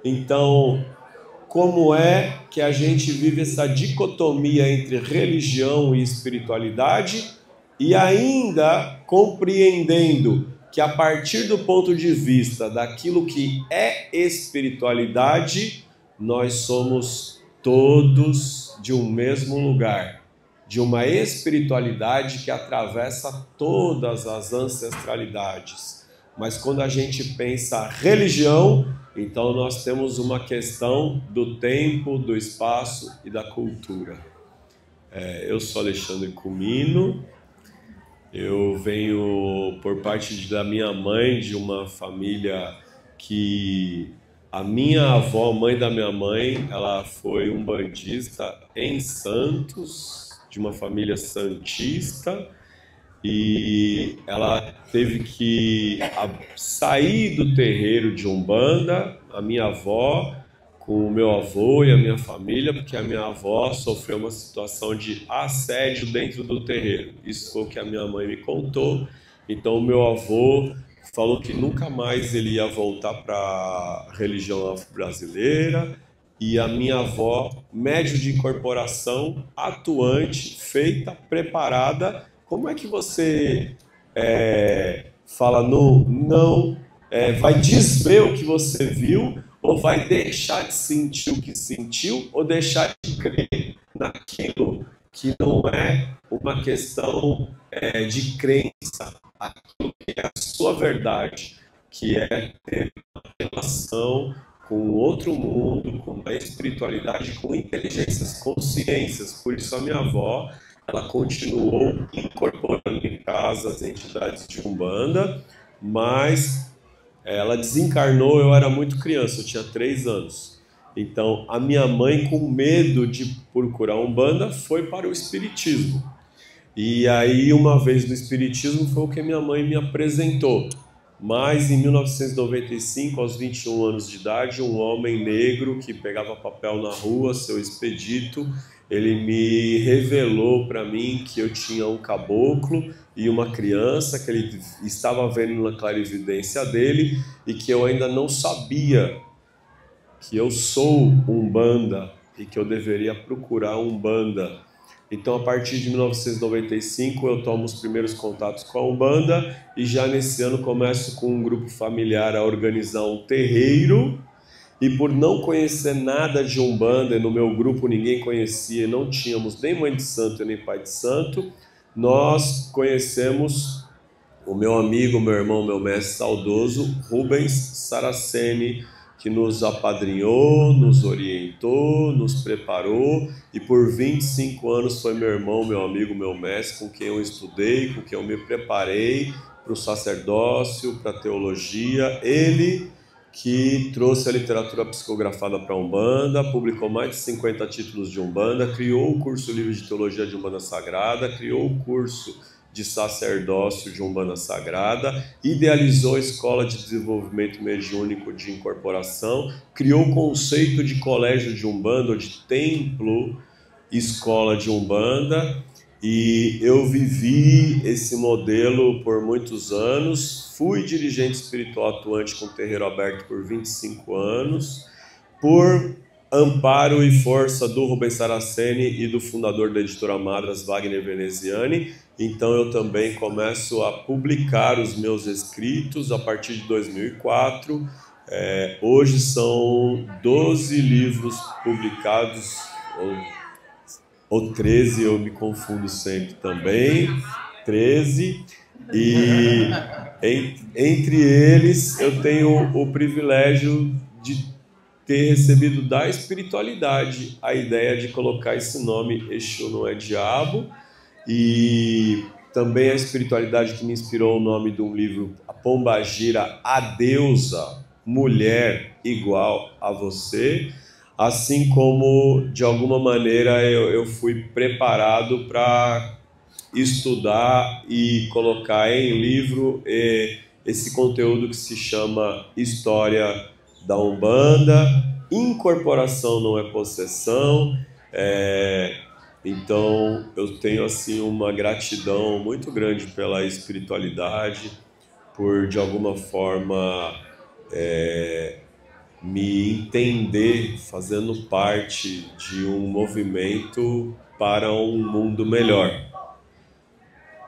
C: Então, como é que a gente vive essa dicotomia entre religião e espiritualidade e ainda compreendendo que a partir do ponto de vista daquilo que é espiritualidade, nós somos todos de um mesmo lugar, de uma espiritualidade que atravessa todas as ancestralidades. Mas quando a gente pensa religião, então nós temos uma questão do tempo, do espaço e da cultura. Eu sou Alexandre Cumino, eu venho por parte da minha mãe, de uma família que a minha avó, mãe da minha mãe, ela foi umbandista em Santos, de uma família santista, e ela teve que sair do terreiro de Umbanda, a minha avó, com o meu avô e a minha família, porque a minha avó sofreu uma situação de assédio dentro do terreiro. Isso foi o que a minha mãe me contou. Então o meu avô falou que nunca mais ele ia voltar para a religião afro-brasileira, e a minha avó, médio de incorporação, atuante, feita, preparada. Como é que você fala não, vai desver o que você viu, ou vai deixar de sentir o que sentiu, ou deixar de crer naquilo que não é uma questão de crença, aquilo que é a sua verdade, que é ter uma relação com outro mundo, com uma espiritualidade, com inteligências, consciências. Por isso a minha avó, ela continuou incorporando em casa as entidades de Umbanda, mas ela desencarnou, eu era muito criança, eu tinha 3 anos. Então a minha mãe, com medo de procurar Umbanda, foi para o Espiritismo. E aí, uma vez no Espiritismo, foi o que minha mãe me apresentou. Mas em 1995, aos 21 anos de idade, um homem negro que pegava papel na rua, seu Expedito, ele me revelou para mim que eu tinha um caboclo e uma criança, que ele estava vendo na clarividência dele, e que eu ainda não sabia que eu sou Umbanda e que eu deveria procurar Umbanda. Então, a partir de 1995, eu tomo os primeiros contatos com a Umbanda, e já nesse ano começo com um grupo familiar a organizar um terreiro, e por não conhecer nada de Umbanda, e no meu grupo ninguém conhecia, não tínhamos nem mãe de santo nem pai de santo, nós conhecemos o meu amigo, meu irmão, meu mestre saudoso, Rubens Saraceni, que nos apadrinhou, nos orientou, nos preparou, e por 25 anos foi meu irmão, meu amigo, meu mestre, com quem eu estudei, com quem eu me preparei para o sacerdócio, para a teologia. Ele que trouxe a literatura psicografada para a Umbanda, publicou mais de 50 títulos de Umbanda, criou o curso livre de teologia de Umbanda Sagrada, criou o curso de sacerdócio de Umbanda Sagrada, idealizou a Escola de Desenvolvimento Mediúnico de Incorporação, criou o conceito de colégio de Umbanda, ou de templo, escola de Umbanda, e eu vivi esse modelo por muitos anos, fui dirigente espiritual atuante com terreiro aberto por 25 anos, por amparo e força do Rubens Saraceni e do fundador da editora Madras, Wagner Veneziani. Então eu também começo a publicar os meus escritos a partir de 2004. Hoje são 12 livros publicados, ou 13, eu me confundo sempre também, 13, e entre eles eu tenho o privilégio de ter recebido da espiritualidade a ideia de colocar esse nome Exu não é diabo, e também a espiritualidade que me inspirou o nome de um livro, a Pombagira, a deusa, mulher igual a você, assim como de alguma maneira eu fui preparado para estudar e colocar em livro esse conteúdo que se chama História da Umbanda, incorporação não é possessão. Então eu tenho assim uma gratidão muito grande pela espiritualidade, por de alguma forma me entender fazendo parte de um movimento para um mundo melhor.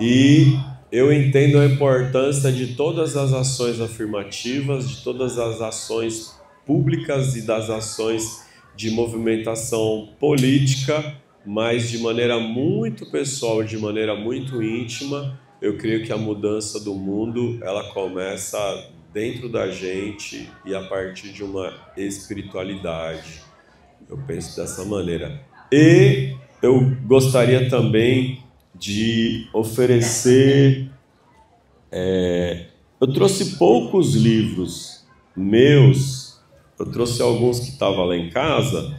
C: E eu entendo a importância de todas as ações afirmativas, de todas as ações públicas e das ações de movimentação política, mas de maneira muito pessoal, de maneira muito íntima. Eu creio que a mudança do mundo, ela começa dentro da gente e a partir de uma espiritualidade. Eu penso dessa maneira. E eu gostaria também de oferecer... eu trouxe poucos livros meus, eu trouxe alguns que estavam lá em casa,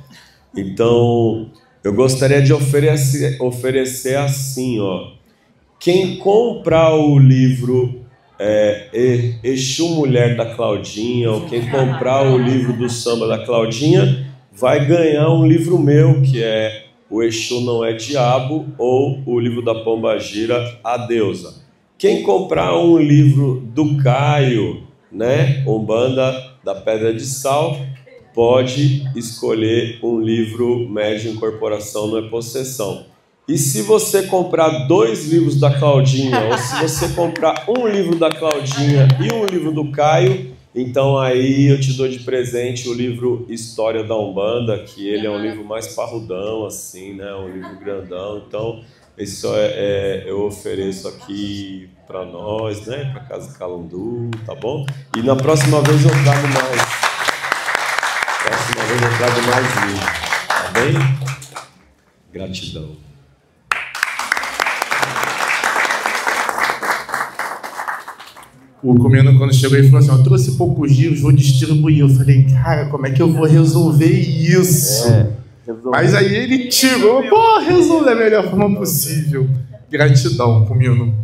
C: então eu gostaria de oferecer assim, ó. Quem comprar o livro Exu Mulher da Claudinha, ou quem comprar o livro do samba da Claudinha, vai ganhar um livro meu, que é O Exu Não é Diabo, ou o livro da Pombagira, A Deusa. Quem comprar um livro do Caio, né, Umbanda da Pedra de Sal, pode escolher um livro Médium Incorporação não é Possessão. E se você comprar 2 livros da Claudinha, ou se você comprar um livro da Claudinha e um livro do Caio, então aí eu te dou de presente o livro História da Umbanda, que ele é um livro mais parrudão, assim, né? Um livro grandão. Então, isso eu ofereço aqui para nós, né? Para Casa Calundu, tá bom? E na próxima vez eu trago mais. Próxima vez eu trago mais livros, tá bem? Gratidão.
A: O Comino, quando chegou, ele falou assim: eu trouxe poucos livros, vou distribuir. Eu falei, cara, como é que eu vou resolver isso? Mas aí ele tirou, resolve da melhor forma possível. Gratidão, Comino.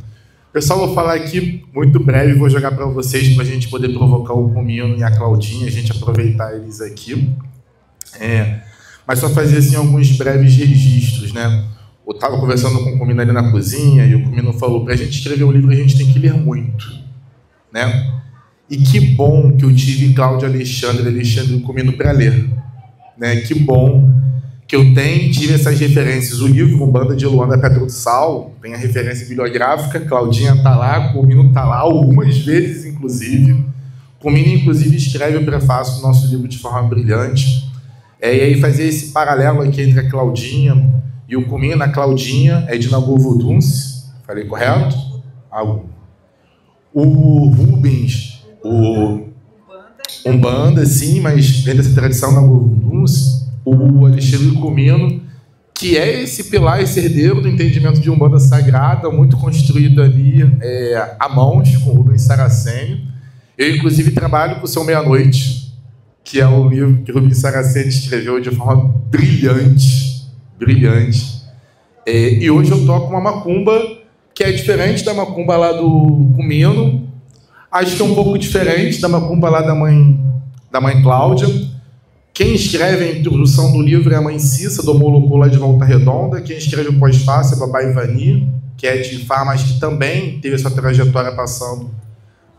A: Pessoal, vou falar aqui muito breve, vou jogar para vocês para a gente poder provocar o Comino e a Claudinha, a gente aproveitar eles aqui. Mas só fazer assim alguns breves registros, né? Eu estava conversando com o Comino ali na cozinha e o Comino falou: para a gente escrever um livro a gente tem que ler muito, né? E que bom que eu tive Cláudio Alexandre Comino para ler, né? Que bom que eu tive essas referências. O livro Umbanda de Luanda Pedra do Sal tem a referência bibliográfica, Claudinha está lá, Comino está lá algumas vezes, inclusive. Comino, inclusive, escreve o prefácio do nosso livro de forma brilhante. E aí fazer esse paralelo aqui entre a Claudinha e o Comino. A Claudinha é de Nagovodunce, falei correto? O Rubens, o Umbanda, sim, mas vem dessa tradição Nagovodunce. O Alexandre Comino, que é esse pilar, esse herdeiro do entendimento de Umbanda sagrada, muito construído ali a mãos, com o Rubens Saraceni. Eu, inclusive, trabalho com o Seu Meia-Noite, que é um livro que o Rubens Saraceni escreveu de forma brilhante, brilhante. E hoje eu toco uma macumba que é diferente da macumba lá do Comino, acho que é um pouco diferente da macumba lá da mãe Cláudia. Quem escreve a introdução do livro é a mãe Cissa, do Molocô lá de Volta Redonda. Quem escreve o pós-fácil é a Babá Ivani, que é de Ifá, mas que também teve sua trajetória passando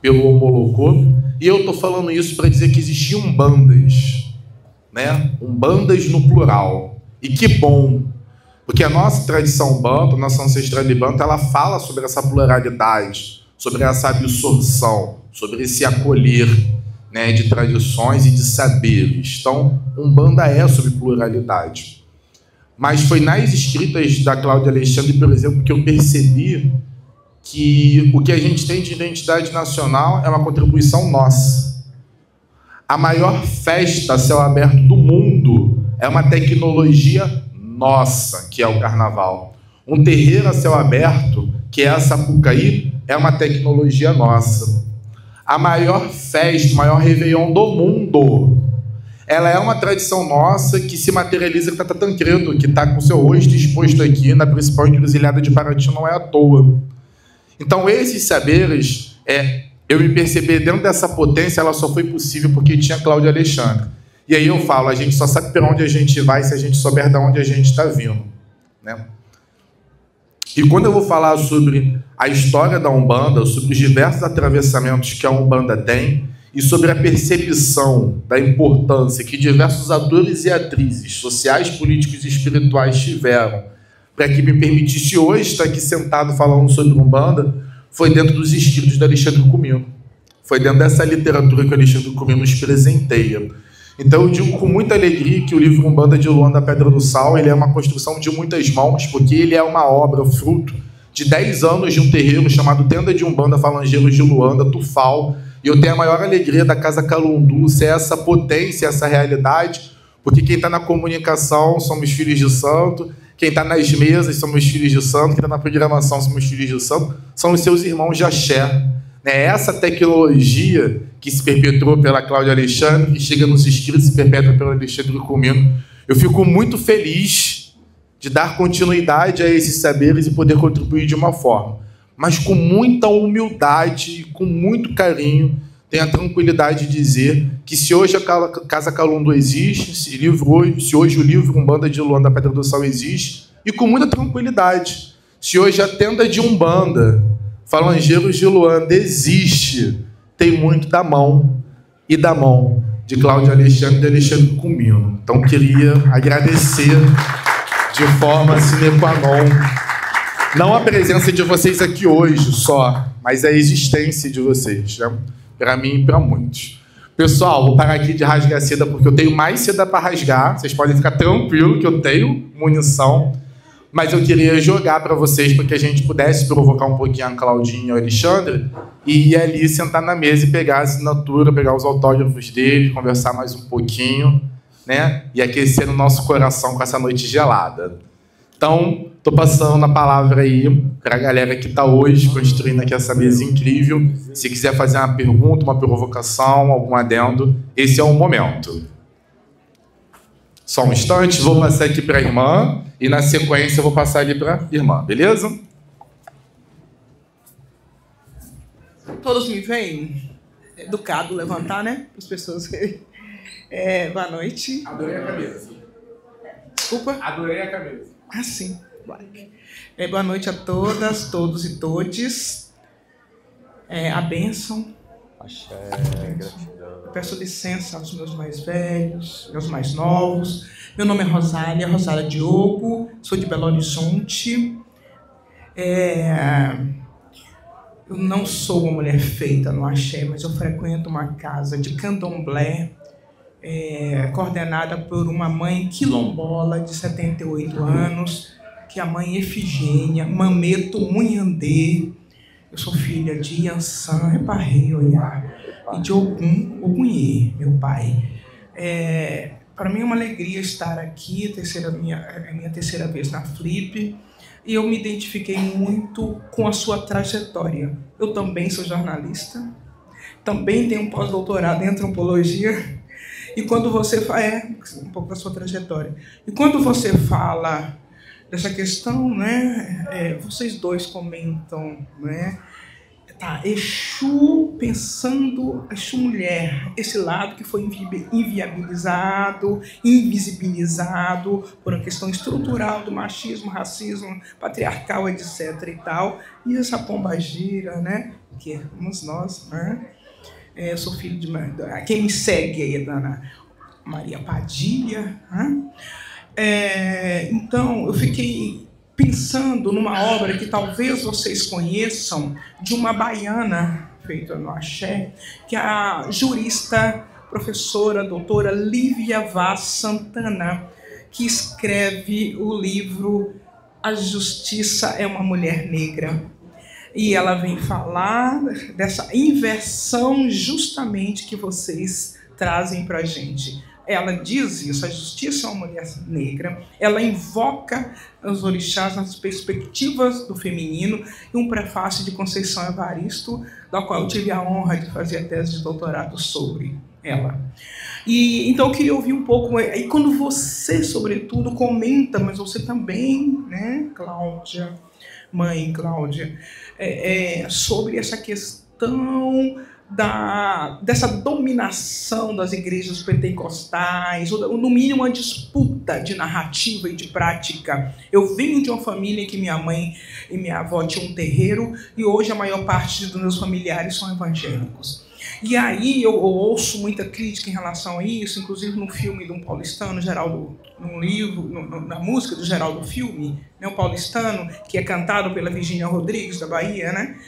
A: pelo Molocô. E eu estou falando isso para dizer que existiam umbandas, né? Umbandas no plural. E que bom, porque a nossa tradição umbanda, a nossa ancestralidade, ela fala sobre essa pluralidade, sobre essa absorção, sobre esse acolher, né, de tradições e de saberes. Então, Umbanda é sobre pluralidade. Mas foi nas escritas da Cláudia Alexandre, por exemplo, que eu percebi que o que a gente tem de identidade nacional é uma contribuição nossa. A maior festa a céu aberto do mundo é uma tecnologia nossa, que é o carnaval. Um terreiro a céu aberto, que é a Sapucaí, é uma tecnologia nossa. A maior festa, o maior réveillon do mundo, ela é uma tradição nossa que se materializa em Tata Tancredo, que está com seu rosto exposto aqui na principal encruzilhada de Paraty, não é à toa. Então, esses saberes, eu me percebi dentro dessa potência, ela só foi possível porque tinha Cláudia Alexandre. E aí eu falo, a gente só sabe para onde a gente vai se a gente souber de onde a gente está vindo, né? E quando eu vou falar sobre a história da Umbanda, sobre os diversos atravessamentos que a Umbanda tem e sobre a percepção da importância que diversos atores e atrizes sociais, políticos e espirituais tiveram para que me permitisse hoje estar aqui sentado falando sobre Umbanda, foi dentro dos escritos de Alexandre Comino. Foi dentro dessa literatura que o Alexandre Comino nos presenteia. Então eu digo com muita alegria que o livro Umbanda de Luanda da Pedra do Sal, ele é uma construção de muitas mãos, porque ele é uma obra fruto de 10 anos de um terreiro chamado Tenda de Umbanda Falangeiros de Luanda, Tufal, e eu tenho a maior alegria da Casa Calundu ser essa potência, essa realidade, porque quem está na comunicação somos filhos de santo, quem está nas mesas somos filhos de santo, quem está na programação somos filhos de santo, são os seus irmãos de axé. Essa tecnologia que se perpetuou pela Cláudia Alexandre, que chega nos escritos e se perpetua pelo Alexandre Comino, eu fico muito feliz de dar continuidade a esses saberes e poder contribuir de uma forma, mas com muita humildade, com muito carinho, tenho a tranquilidade de dizer que se hoje a Casa Calundu existe, se hoje o livro Umbanda de Luanda da Pedra do Sal existe, e com muita tranquilidade, se hoje a Tenda de Umbanda Falangeiros de Luanda existe, tem muito da mão de Cláudia Alexandre e de Alexandre Comino. Então, queria agradecer de forma sine qua non, não a presença de vocês aqui hoje só, mas a existência de vocês, né? Para mim e para muitos. Pessoal, vou parar aqui de rasgar seda, porque eu tenho mais seda para rasgar. Vocês podem ficar tranquilos que eu tenho munição. Mas eu queria jogar para vocês para que a gente pudesse provocar um pouquinho a Claudinha e o Alexandre e ir ali sentar na mesa e pegar a assinatura, pegar os autógrafos dele, conversar mais um pouquinho, né? E aquecer o nosso coração com essa noite gelada. Então, estou passando a palavra aí para a galera que está hoje construindo aqui essa mesa incrível. Se quiser fazer uma pergunta, uma provocação, algum adendo, esse é o momento. Só um instante, vou passar aqui para a irmã e na sequência eu vou passar ali para a irmã, beleza?
D: Todos me veem? Educado levantar, né? Para as pessoas. Boa noite.
A: Adorei a camisa.
D: Desculpa?
A: Adorei a camisa.
D: Ah, sim. Boa noite a todas, todos e todes. A bênção.
C: Axé, gratidão.
D: Eu peço licença aos meus mais velhos, meus mais novos. Meu nome é Rosália Diogo, sou de Belo Horizonte. Eu Eu não sou uma mulher feita no axé, mas eu frequento uma casa de candomblé, coordenada por uma mãe quilombola de 78 anos, que é a mãe Efigênia Mameto Munhandê. Eu sou filha de Yansan Reparrei Oiá e de Ogunhê, meu pai. Para mim é uma alegria estar aqui, é a minha terceira vez na Flip, e eu me identifiquei muito com a sua trajetória. Eu também sou jornalista, também tenho um pós-doutorado em antropologia, e quando você fala, um pouco da sua trajetória, e quando você fala dessa questão, né, vocês dois comentam, né, Exu pensando, Exu mulher, esse lado que foi inviabilizado, invisibilizado por uma questão estrutural do machismo, racismo, patriarcal, etc. e tal, e essa pombagira, né, que somos nós, né? Eu sou filho de quem me segue aí, Dona Maria Padilha, né? Então eu fiquei pensando numa obra que talvez vocês conheçam, de uma baiana feita no axé, que é a jurista, professora, doutora Lívia Vaz Santana, que escreve o livro A Justiça é uma Mulher Negra. E ela vem falar dessa inversão justamente que vocês trazem para a gente. Ela diz isso, a justiça é uma mulher negra, ela invoca os orixás nas perspectivas do feminino, e um prefácio de Conceição Evaristo, da qual eu tive a honra de fazer a tese de doutorado sobre ela. E então eu queria ouvir um pouco, e quando você, sobretudo, comenta, mas você também, né, Cláudia, mãe Cláudia, sobre essa questão dessa dominação das igrejas pentecostais, ou no mínimo uma disputa de narrativa e de prática. Eu venho de uma família em que minha mãe e minha avó tinham um terreiro, e hoje a maior parte dos meus familiares são evangélicos. E aí eu ouço muita crítica em relação a isso, inclusive no filme de um paulistano, Geraldo, no livro, na música do Geraldo Filme, né, o paulistano, que é cantado pela Virgínia Rodrigues, da Bahia, né?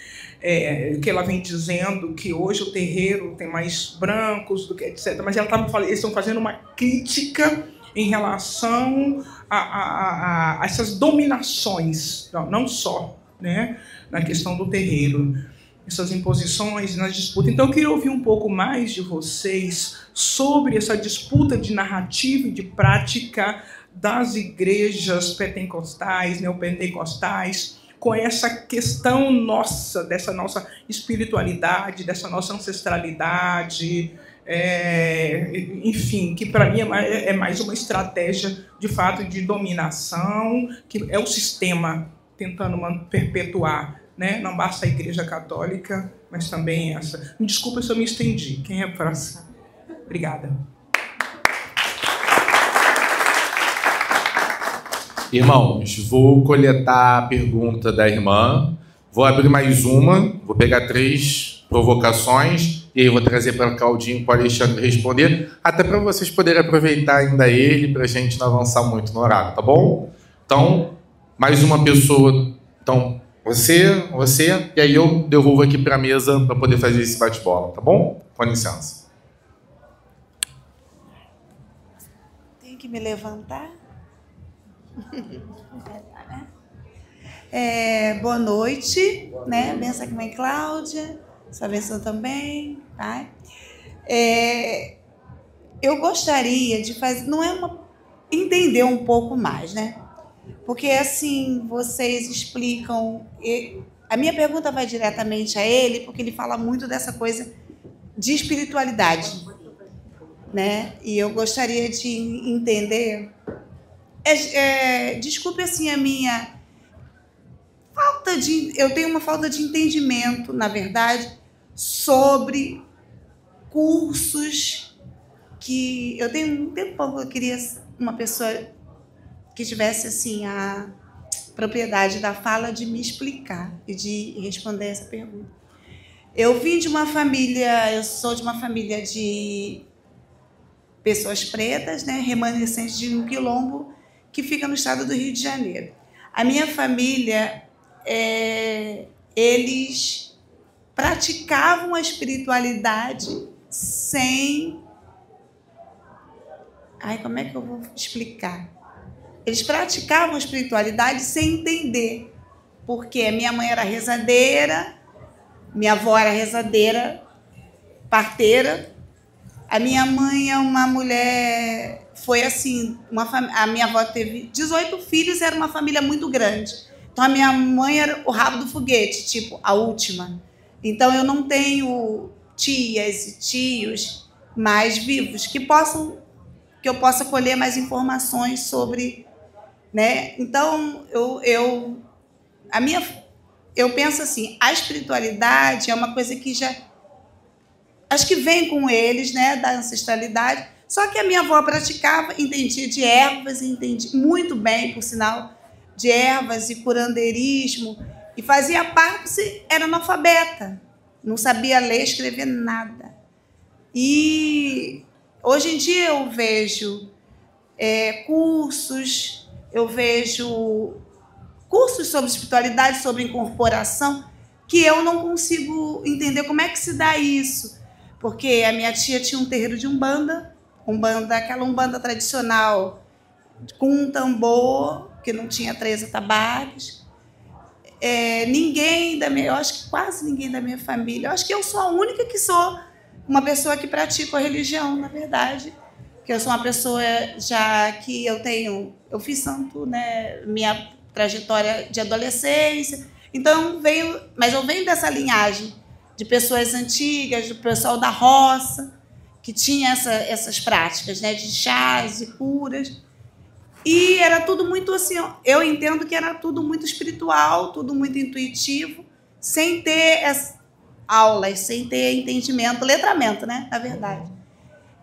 D: Que ela vem dizendo que hoje o terreiro tem mais brancos do que etc. Mas ela eles estão fazendo uma crítica em relação a essas dominações, não só, né, na questão do terreiro, essas imposições nas disputas. Então eu queria ouvir um pouco mais de vocês sobre essa disputa de narrativa e de prática das igrejas pentecostais, neopentecostais, com essa questão nossa, dessa nossa espiritualidade, dessa nossa ancestralidade, enfim, que para mim é mais uma estratégia, de fato, de dominação, que é o sistema tentando perpetuar, né? Não basta a Igreja Católica, mas também essa. Me desculpa se eu me estendi. Quem é para? Obrigada.
A: Irmãos, vou coletar a pergunta da irmã, vou abrir mais uma, vou pegar 3 provocações e aí vou trazer para o Claudinho e para o Alexandre responder, até para vocês poderem aproveitar ainda ele, para a gente não avançar muito no horário, tá bom? Então, mais uma pessoa, então você, e aí eu devolvo aqui para a mesa para poder fazer esse bate-bola, tá bom? Com licença.
E: Tem que me levantar? Boa noite, né? Benção aqui, mãe Cláudia, sua benção também, tá? Eu gostaria de fazer, entender um pouco mais, né? Porque assim, vocês explicam, a minha pergunta vai diretamente a ele, porque ele fala muito dessa coisa de espiritualidade, né? E eu gostaria de entender. Desculpe assim a minha falta de... Eu tenho uma falta de entendimento, na verdade, sobre cursos que... Eu tenho um tempão que eu queria uma pessoa que tivesse assim, a propriedade da fala de me explicar e de responder essa pergunta. Eu vim de uma família... Eu sou de uma família de pessoas pretas, né, remanescentes de um quilombo que fica no estado do Rio de Janeiro. A minha família, eles praticavam a espiritualidade sem... Ai, como é que eu vou explicar? Eles praticavam a espiritualidade sem entender, porque a minha mãe era rezadeira, minha avó era rezadeira, parteira. A minha mãe é uma mulher... Foi assim, a minha avó teve 18 filhos, era uma família muito grande. Então, a minha mãe era o rabo do foguete, tipo, a última. Então, eu não tenho tias e tios mais vivos que eu possa colher mais informações sobre, né? Então, eu penso assim, a espiritualidade é uma coisa que já... Acho que vem com eles, né, da ancestralidade. Só que a minha avó praticava, entendia de ervas, entendia muito bem, por sinal, de ervas e curandeirismo, e fazia parte, era analfabeta, não sabia ler, escrever nada. E hoje em dia eu vejo cursos sobre espiritualidade, sobre incorporação, que eu não consigo entender como é que se dá isso. Porque a minha tia tinha um terreiro de Umbanda, aquela Umbanda tradicional, com um tambor, que não tinha 13 atabaques. Eu acho que quase ninguém da minha família, eu acho que eu sou a única que sou uma pessoa que pratica a religião, na verdade. Que eu sou uma pessoa já que eu fiz santo, né, minha trajetória de adolescência. Então, mas eu venho dessa linhagem de pessoas antigas, do pessoal da roça, que tinha essas práticas, né, de chás e curas. E era tudo muito assim, eu entendo que era tudo muito espiritual, tudo muito intuitivo, sem ter aulas, sem ter entendimento, letramento, né, na verdade.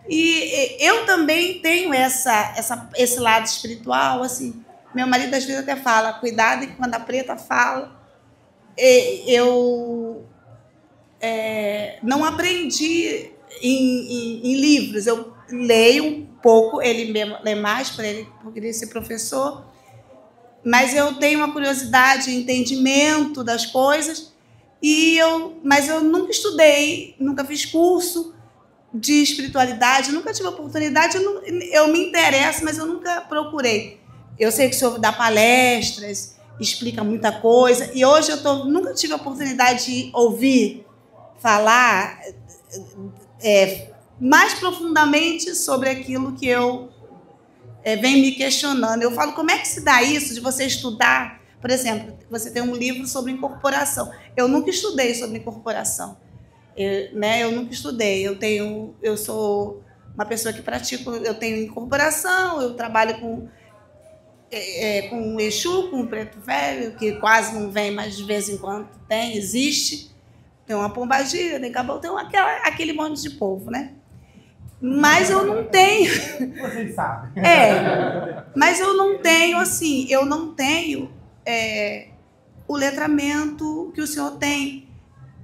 E: E eu também tenho esse lado espiritual, assim. Meu marido às vezes até fala, cuidado que quando a preta fala, eu não aprendi em livros, eu leio um pouco, ele lê mais, por ele ser professor, mas eu tenho uma curiosidade, entendimento das coisas, mas eu nunca estudei, nunca fiz curso de espiritualidade, nunca tive oportunidade, eu me interesso, mas eu nunca procurei. Eu sei que o senhor dá palestras, explica muita coisa, e hoje nunca tive a oportunidade de ouvir falar mais profundamente sobre aquilo que eu venho me questionando. Eu falo, como é que se dá isso de você estudar? Por exemplo, você tem um livro sobre incorporação. Eu nunca estudei sobre incorporação. Eu nunca estudei. Eu sou uma pessoa que pratico, eu tenho incorporação, eu trabalho com Exu, com o Preto Velho, que quase não vem, mas de vez em quando existe. Tem uma pombagira, tem caboclo, tem aquele monte de povo, né? Mas eu não tenho...
A: Vocês sabem.
E: Mas eu não tenho, assim, o letramento que o senhor tem.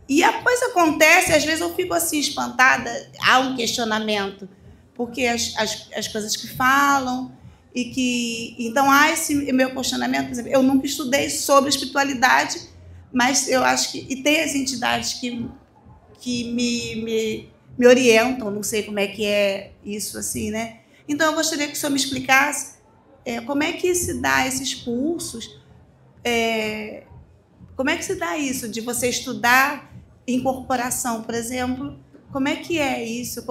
E: E a coisa acontece, às vezes eu fico assim espantada, há um questionamento, porque as coisas que falam, então há esse meu questionamento, por exemplo, eu nunca estudei sobre espiritualidade, mas eu acho que... E tem as entidades que me orientam, não sei como é que é isso, assim, né? Então, eu gostaria que o senhor me explicasse como é que se dá esses cursos, como é que se dá isso, de você estudar incorporação, por exemplo, como é que é isso,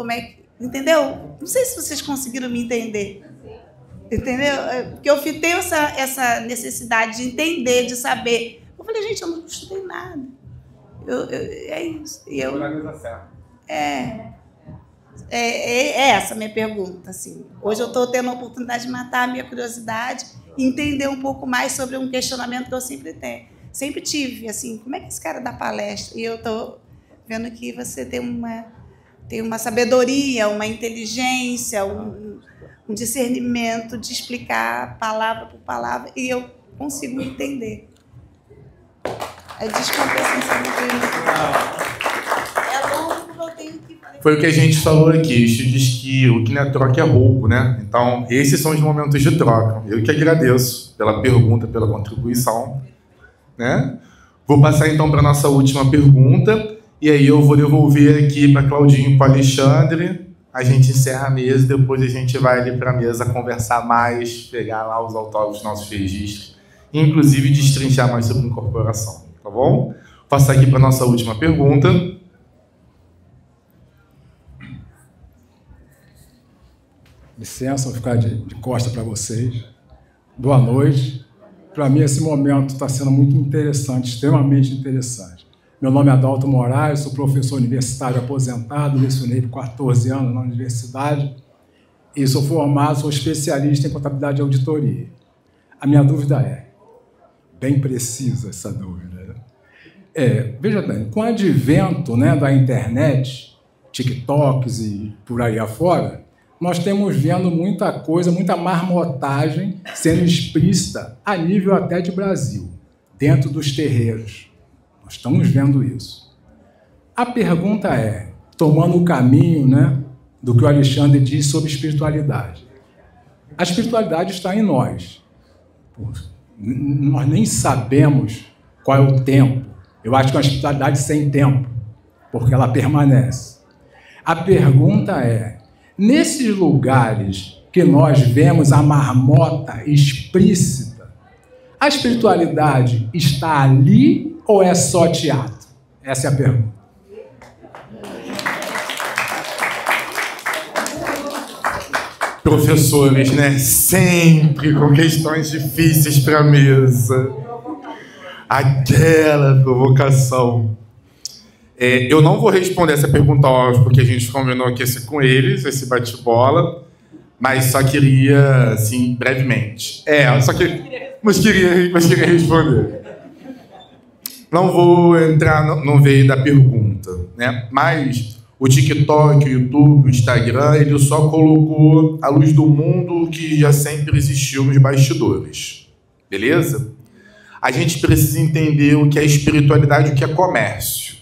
E: entendeu? Não sei se vocês conseguiram me entender. Entendeu? Porque eu tenho essa necessidade de entender, de saber. Eu falei, gente, eu não estudei nada. É isso. É essa a minha pergunta. Assim. Hoje eu estou tendo a oportunidade de matar a minha curiosidade e entender um pouco mais sobre um questionamento que eu sempre tenho. Sempre tive, assim, como é que esse cara dá palestra? E eu estou vendo que você tem uma sabedoria, uma inteligência, um discernimento de explicar palavra por palavra, e eu consigo entender. Desculpa, é longo, eu tenho que...
A: Foi o que a gente falou aqui. O Chico diz que o que não é troca é roubo, né? Então, esses são os momentos de troca. Eu que agradeço pela pergunta, pela contribuição, né? Vou passar, então, para a nossa última pergunta, E aí eu vou devolver aqui para Claudinho e para Alexandre. A gente encerra a mesa e depois a gente vai ali para a mesa conversar mais, pegar lá os autógrafos dos nossos registros, inclusive destrinchar mais sobre incorporação, tá bom? Vou passar aqui para a nossa última pergunta.
F: Licença, vou ficar de costa para vocês. Boa noite. Para mim, esse momento está sendo muito interessante, extremamente interessante. Meu nome é Adalto Moraes, sou professor universitário aposentado, lecionei por 14 anos na universidade e sou formado, sou especialista em contabilidade e auditoria. A minha dúvida é, bem precisa essa dúvida, né? Veja bem, com o advento, né, da internet, TikToks e por aí afora, nós temos vendo muita coisa, muita marmotagem sendo explícita a nível até de Brasil, dentro dos terreiros. Nós estamos vendo isso. A pergunta é, tomando o caminho, né, do que o Alexandre diz sobre espiritualidade. A espiritualidade está em nós. Nós nem sabemos qual é o tempo. Eu acho que é uma espiritualidade sem tempo, porque ela permanece. A pergunta é, nesses lugares que nós vemos a marmota explícita, a espiritualidade está ali ou é só teatro? Essa é a pergunta.
A: Professores, né? Sempre com questões difíceis para a mesa. Aquela provocação. Eu não vou responder essa pergunta, óbvio, porque a gente combinou aqui com eles, esse bate-bola, mas só queria, assim, brevemente. Mas queria responder. Não vou entrar no veio da pergunta, né? Mas o TikTok, o YouTube, o Instagram, ele só colocou à luz do mundo o que já sempre existiu nos bastidores. Beleza? A gente precisa entender o que é espiritualidade e o que é comércio.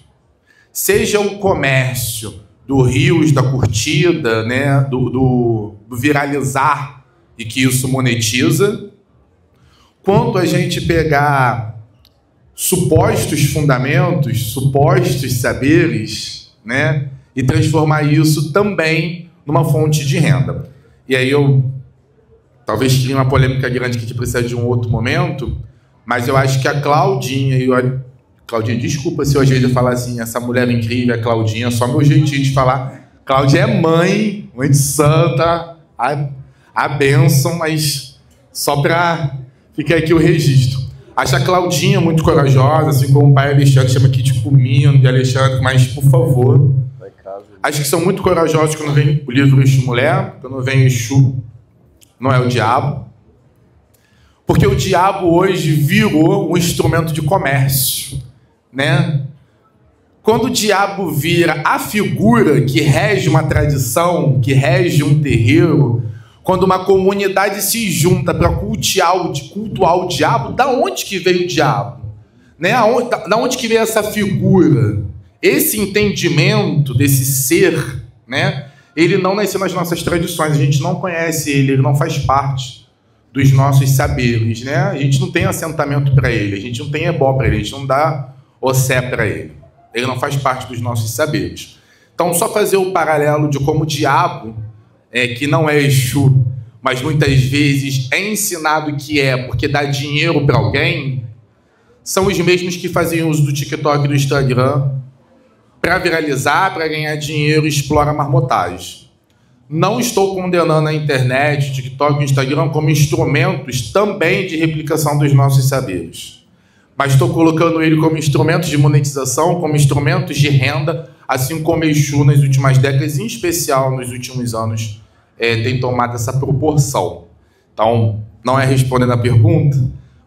A: Seja o comércio do rios, da curtida, né? do viralizar e que isso monetiza, quanto a gente pegar supostos fundamentos, supostos saberes, né, e transformar isso também numa fonte de renda. E aí eu talvez crie uma polêmica grande que a gente precisa de um outro momento, mas eu acho que a Claudinha e Claudinha, desculpa se eu às vezes eu falar assim, essa mulher incrível, a Claudinha, só meu jeitinho de falar. Claudinha é mãe de santa, a bênção, mas só para ficar aqui o registro. Acho a Claudinha muito corajosa, assim como o pai Alexandre, chama aqui tipo Mino de Alexandre, mas por favor. Acho que são muito corajosos quando vem o livro Exu Mulher, quando vem Exu, não é o diabo. Porque o diabo hoje virou um instrumento de comércio, né? Quando o diabo vira a figura que rege uma tradição, que rege um terreiro, quando uma comunidade se junta para cultuar o diabo, da onde que veio o diabo? Né? Da onde que veio essa figura? Esse entendimento desse ser, né? Ele não nasceu nas nossas tradições, a gente não conhece ele não faz parte dos nossos saberes, né? A gente não tem assentamento para ele, a gente não tem ebó para ele, a gente não dá ossé para ele. Ele não faz parte dos nossos saberes. Então, só fazer o paralelo de como o diabo, que não é Exu, mas muitas vezes é ensinado que porque dá dinheiro para alguém, são os mesmos que faziam uso do TikTok e do Instagram para viralizar, para ganhar dinheiro e explora a marmotagem. Não estou condenando a internet, o TikTok e o Instagram como instrumentos também de replicação dos nossos saberes. Mas estou colocando ele como instrumentos de monetização, como instrumentos de renda, assim como Exu nas últimas décadas, em especial nos últimos anos, tem tomado essa proporção. Então, não é respondendo a pergunta,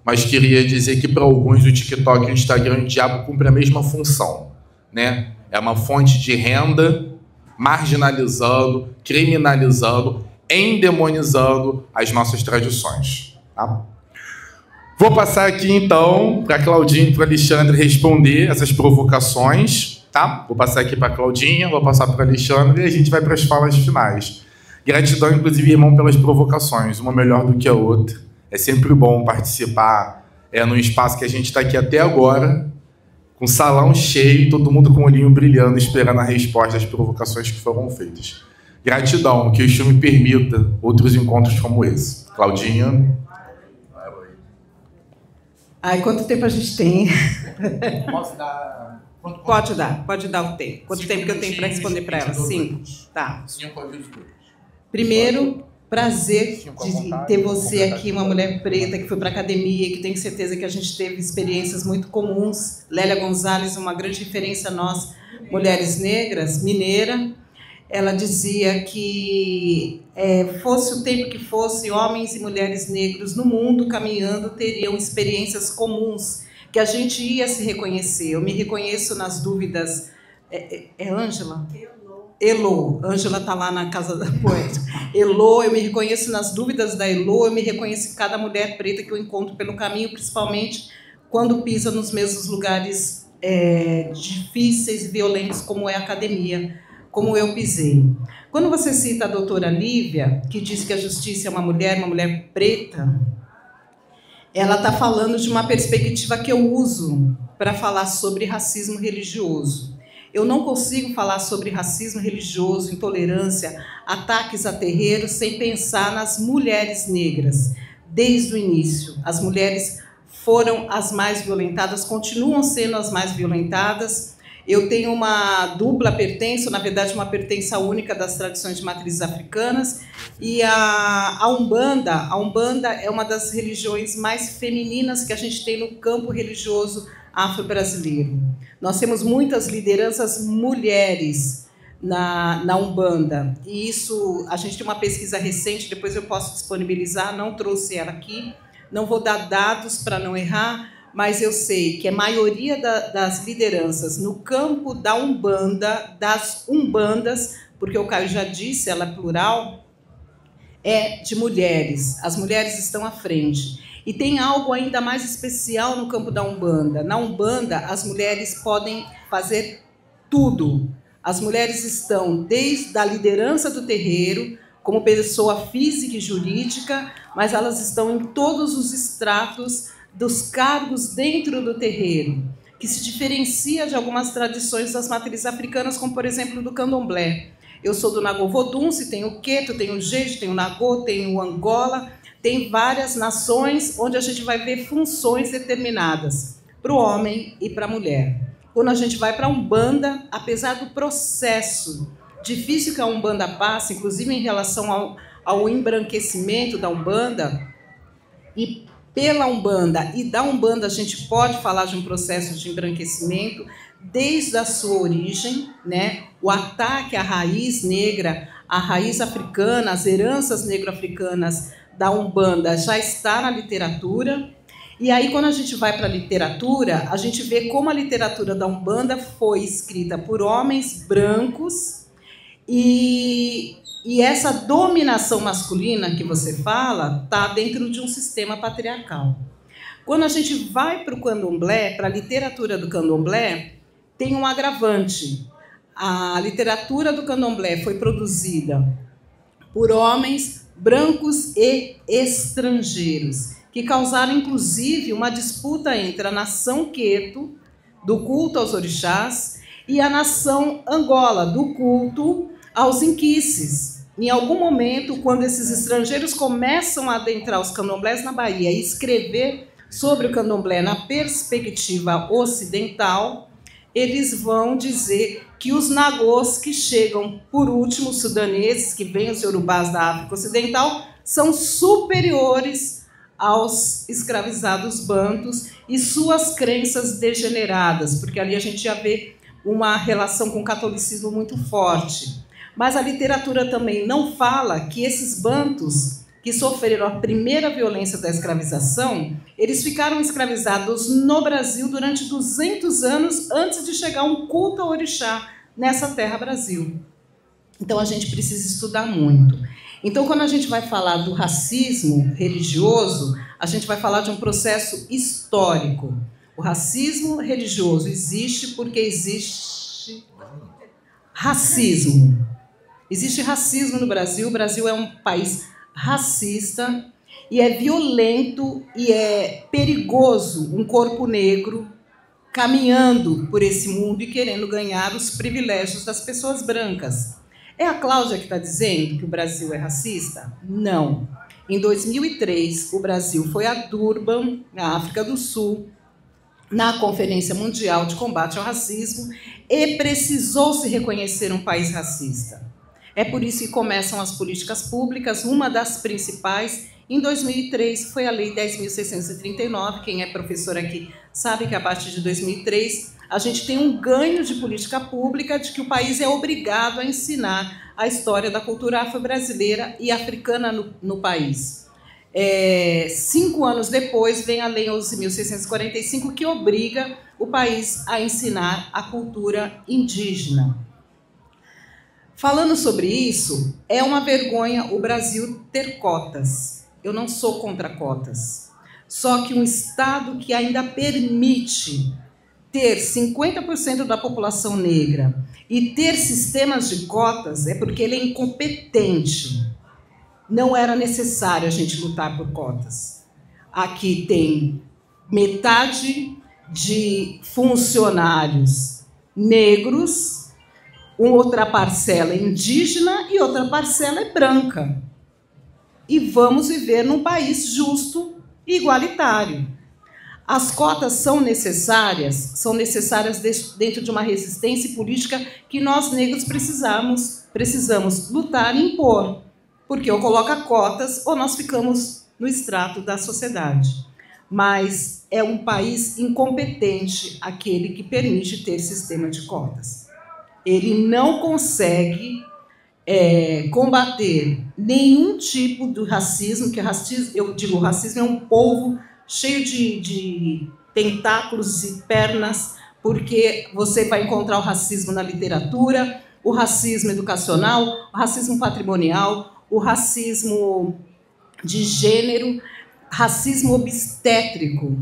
A: mas queria dizer que para alguns o TikTok e o Instagram, o diabo cumpre a mesma função, né? É uma fonte de renda, marginalizando, criminalizando, endemonizando as nossas tradições. Tá? Vou passar aqui, então, para a Claudinha e para o Alexandre responder essas provocações. Tá? Vou passar aqui para a Claudinha, vou passar para o Alexandre e a gente vai para as falas finais. Gratidão, inclusive, irmão, pelas provocações, uma melhor do que a outra. É sempre bom participar num espaço que a gente está aqui até agora, com o salão cheio, todo mundo com o olhinho brilhando, esperando a resposta às provocações que foram feitas. Gratidão, que o Exu me permita outros encontros como esse. Claudinha.
B: Ai, quanto tempo a gente tem?
G: Posso dar...
B: Pode dar o tempo. Quanto tempo que eu tenho para responder para ela? 5. Tá.
G: 5 a 22.
B: Primeiro, prazer de ter você aqui, uma mulher preta que foi para a academia e que tenho certeza que a gente teve experiências muito comuns. Lélia Gonzalez, uma grande referência a nós, mulheres negras, mineira. Ela dizia que, fosse o tempo que fosse, homens e mulheres negros no mundo caminhando teriam experiências comuns, que a gente ia se reconhecer. Eu me reconheço nas dúvidas... É Ângela? Elô. Ângela está lá na Casa da Poética. Elô, eu me reconheço nas dúvidas da Elô, eu me reconheço em cada mulher preta que eu encontro pelo caminho, principalmente quando pisa nos mesmos lugares difíceis e violentos como é a academia, como eu pisei. Quando você cita a doutora Lívia, que diz que a justiça é uma mulher preta, ela está falando de uma perspectiva que eu uso para falar sobre racismo religioso. Eu não consigo falar sobre racismo religioso, intolerância, ataques a terreiros, sem pensar nas mulheres negras. Desde o início, as mulheres foram as mais violentadas, continuam sendo as mais violentadas. Eu tenho uma dupla pertença, na verdade uma pertença única das tradições de matrizes africanas, e a Umbanda é uma das religiões mais femininas que a gente tem no campo religioso afro-brasileiro. Nós temos muitas lideranças mulheres na Umbanda, e isso, a gente tem uma pesquisa recente, depois eu posso disponibilizar, não trouxe ela aqui, não vou dar dados para não errar, mas eu sei que a maioria das lideranças no campo da Umbanda, das Umbandas, porque o Caio já disse, ela é plural, é de mulheres. As mulheres estão à frente. E tem algo ainda mais especial no campo da Umbanda. Na Umbanda, as mulheres podem fazer tudo. As mulheres estão desde a liderança do terreiro, como pessoa física e jurídica, mas elas estão em todos os estratos dos cargos dentro do terreiro, que se diferencia de algumas tradições das matrizes africanas, como, por exemplo, do candomblé. Eu sou do Nagô Vodunce, tem o Queto, tem o Jeje, tem o Nagô, tem o Angola, tem várias nações onde a gente vai ver funções determinadas para o homem e para a mulher. Quando a gente vai para a Umbanda, apesar do processo difícil que a Umbanda passa, inclusive em relação ao embranquecimento da Umbanda, e pela Umbanda e da Umbanda a gente pode falar de um processo de embranquecimento desde a sua origem, né? O ataque à raiz negra, à raiz africana, às heranças negro-africanas da Umbanda já está na literatura. E aí, quando a gente vai para a literatura, a gente vê como a literatura da Umbanda foi escrita por homens brancos e essa dominação masculina que você fala está dentro de um sistema patriarcal. Quando a gente vai para o candomblé, para a literatura do candomblé, tem um agravante. A literatura do candomblé foi produzida por homens brancos e estrangeiros, que causaram, inclusive, uma disputa entre a nação Queto, do culto aos orixás, e a nação Angola, do culto aos inquices. Em algum momento, quando esses estrangeiros começam a adentrar os candomblés na Bahia e escrever sobre o candomblé na perspectiva ocidental, eles vão dizer que os nagôs que chegam por último, os sudaneses, que vêm os iorubás da África Ocidental, são superiores aos escravizados bantus e suas crenças degeneradas, porque ali a gente já vê uma relação com o catolicismo muito forte. Mas a literatura também não fala que esses bantus que sofreram a primeira violência da escravização, eles ficaram escravizados no Brasil durante 200 anos antes de chegar um culto ao orixá nessa terra Brasil. Então a gente precisa estudar muito. Então, quando a gente vai falar do racismo religioso, a gente vai falar de um processo histórico. O racismo religioso existe porque existe racismo. Existe racismo no Brasil. O Brasil é um país racista e é violento e é perigoso um corpo negro caminhando por esse mundo e querendo ganhar os privilégios das pessoas brancas. É a Cláudia que está dizendo que o Brasil é racista? Não. Em 2003, o Brasil foi a Durban, na África do Sul, na Conferência Mundial de Combate ao Racismo, e precisou se reconhecer um país racista. É por isso que começam as políticas públicas. Uma das principais, em 2003, foi a Lei 10.639. Quem é professor aqui sabe que a partir de 2003 a gente tem um ganho de política pública de que o país é obrigado a ensinar a história da cultura afro-brasileira e africana no país. 5 anos depois vem a Lei 11.645, que obriga o país a ensinar a cultura indígena. Falando sobre isso, é uma vergonha o Brasil ter cotas. Eu não sou contra cotas. Só que um Estado que ainda permite ter 50% da população negra e ter sistemas de cotas é porque ele é incompetente. Não era necessário a gente lutar por cotas. Aqui tem metade de funcionários negros, outra parcela é indígena e outra parcela é branca. E vamos viver num país justo e igualitário. As cotas são necessárias dentro de uma resistência política que nós negros precisamos lutar e impor, porque ou coloca cotas ou nós ficamos no extrato da sociedade. Mas é um país incompetente aquele que permite ter sistema de cotas. Ele não consegue combater nenhum tipo de racismo, que racismo, eu digo, o racismo é um polvo cheio de tentáculos e pernas, porque você vai encontrar o racismo na literatura, o racismo educacional, o racismo patrimonial, o racismo de gênero, racismo obstétrico.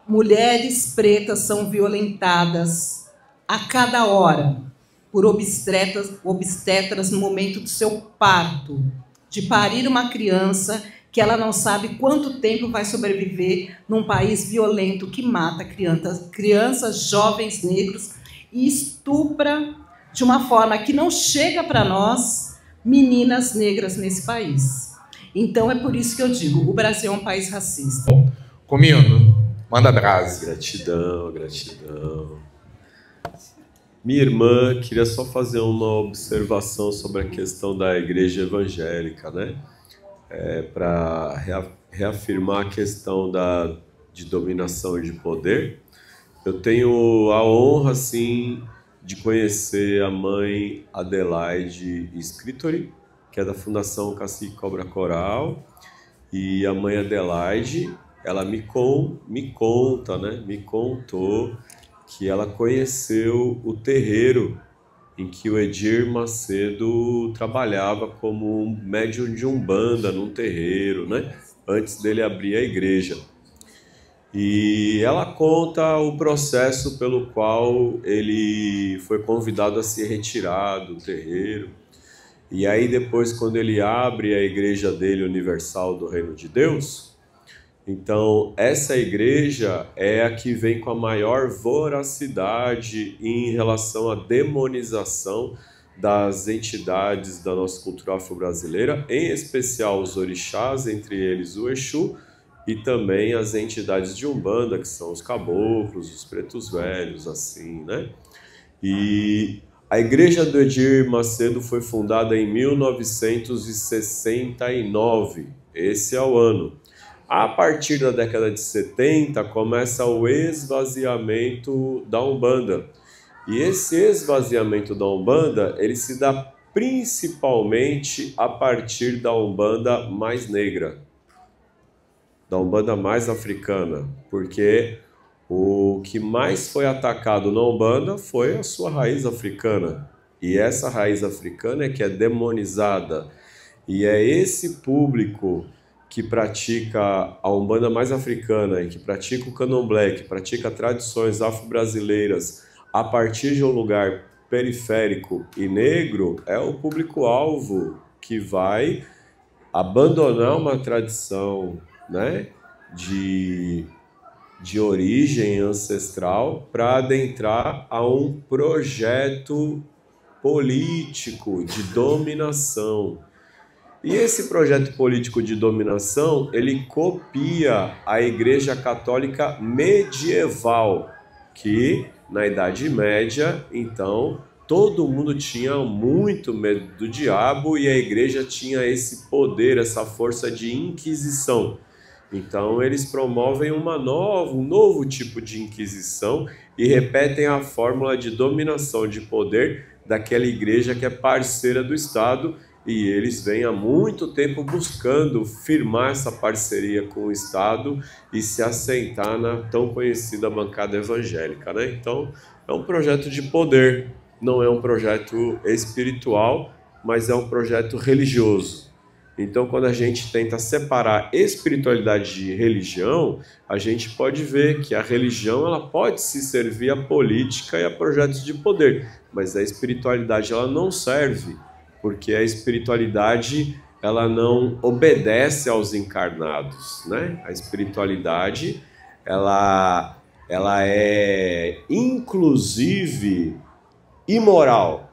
B: Mulheres pretas são violentadas a cada hora por obstetras no momento do seu parto, de parir uma criança que ela não sabe quanto tempo vai sobreviver num país violento que mata crianças, jovens negros e estupra de uma forma que não chega para nós, meninas negras nesse país. Então é por isso que eu digo, o Brasil é um país racista.
A: Comino, manda abraço.
C: Gratidão, gratidão. Minha irmã queria só fazer uma observação sobre a questão da igreja evangélica, né? Para reafirmar a questão de dominação e de poder. Eu tenho a honra, sim, de conhecer a mãe Adelaide Scritori, que é da Fundação Cacique Cobra Coral, e a mãe Adelaide, ela me contou que ela conheceu o terreiro em que o Edir Macedo trabalhava como um médium de umbanda num terreiro, né? Antes dele abrir a igreja. E ela conta o processo pelo qual ele foi convidado a se retirar do terreiro. E aí depois, quando ele abre a igreja dele universal do Reino de Deus, então essa igreja é a que vem com a maior voracidade em relação à demonização das entidades da nossa cultura afro-brasileira, em especial os orixás, entre eles o Exu, e também as entidades de Umbanda, que são os caboclos, os pretos velhos, assim, né? E a igreja do Edir Macedo foi fundada em 1969, esse é o ano. A partir da década de 70, começa o esvaziamento da Umbanda. E esse esvaziamento da Umbanda, ele se dá principalmente a partir da Umbanda mais negra, da Umbanda mais africana, porque o que mais foi atacado na Umbanda foi a sua raiz africana. E essa raiz africana é que é demonizada. E é esse público que pratica a Umbanda mais africana e que pratica o Candomblé, que pratica tradições afro-brasileiras a partir de um lugar periférico e negro, é o público-alvo que vai abandonar uma tradição, né, de de origem ancestral para adentrar a um projeto político de dominação. E esse projeto político de dominação, ele copia a Igreja Católica medieval, que na Idade Média, então, todo mundo tinha muito medo do diabo e a igreja tinha esse poder, essa força de inquisição. Então eles promovem um novo tipo de inquisição e repetem a fórmula de dominação de poder daquela igreja que é parceira do Estado, e eles vêm há muito tempo buscando firmar essa parceria com o Estado e se assentar na tão conhecida bancada evangélica, né? Então é um projeto de poder, não é um projeto espiritual, mas é um projeto religioso. Então, quando a gente tenta separar espiritualidade de religião, a gente pode ver que a religião ela pode se servir à política e a projetos de poder, mas a espiritualidade ela não serve, porque a espiritualidade ela não obedece aos encarnados, né? A espiritualidade ela é inclusive imoral,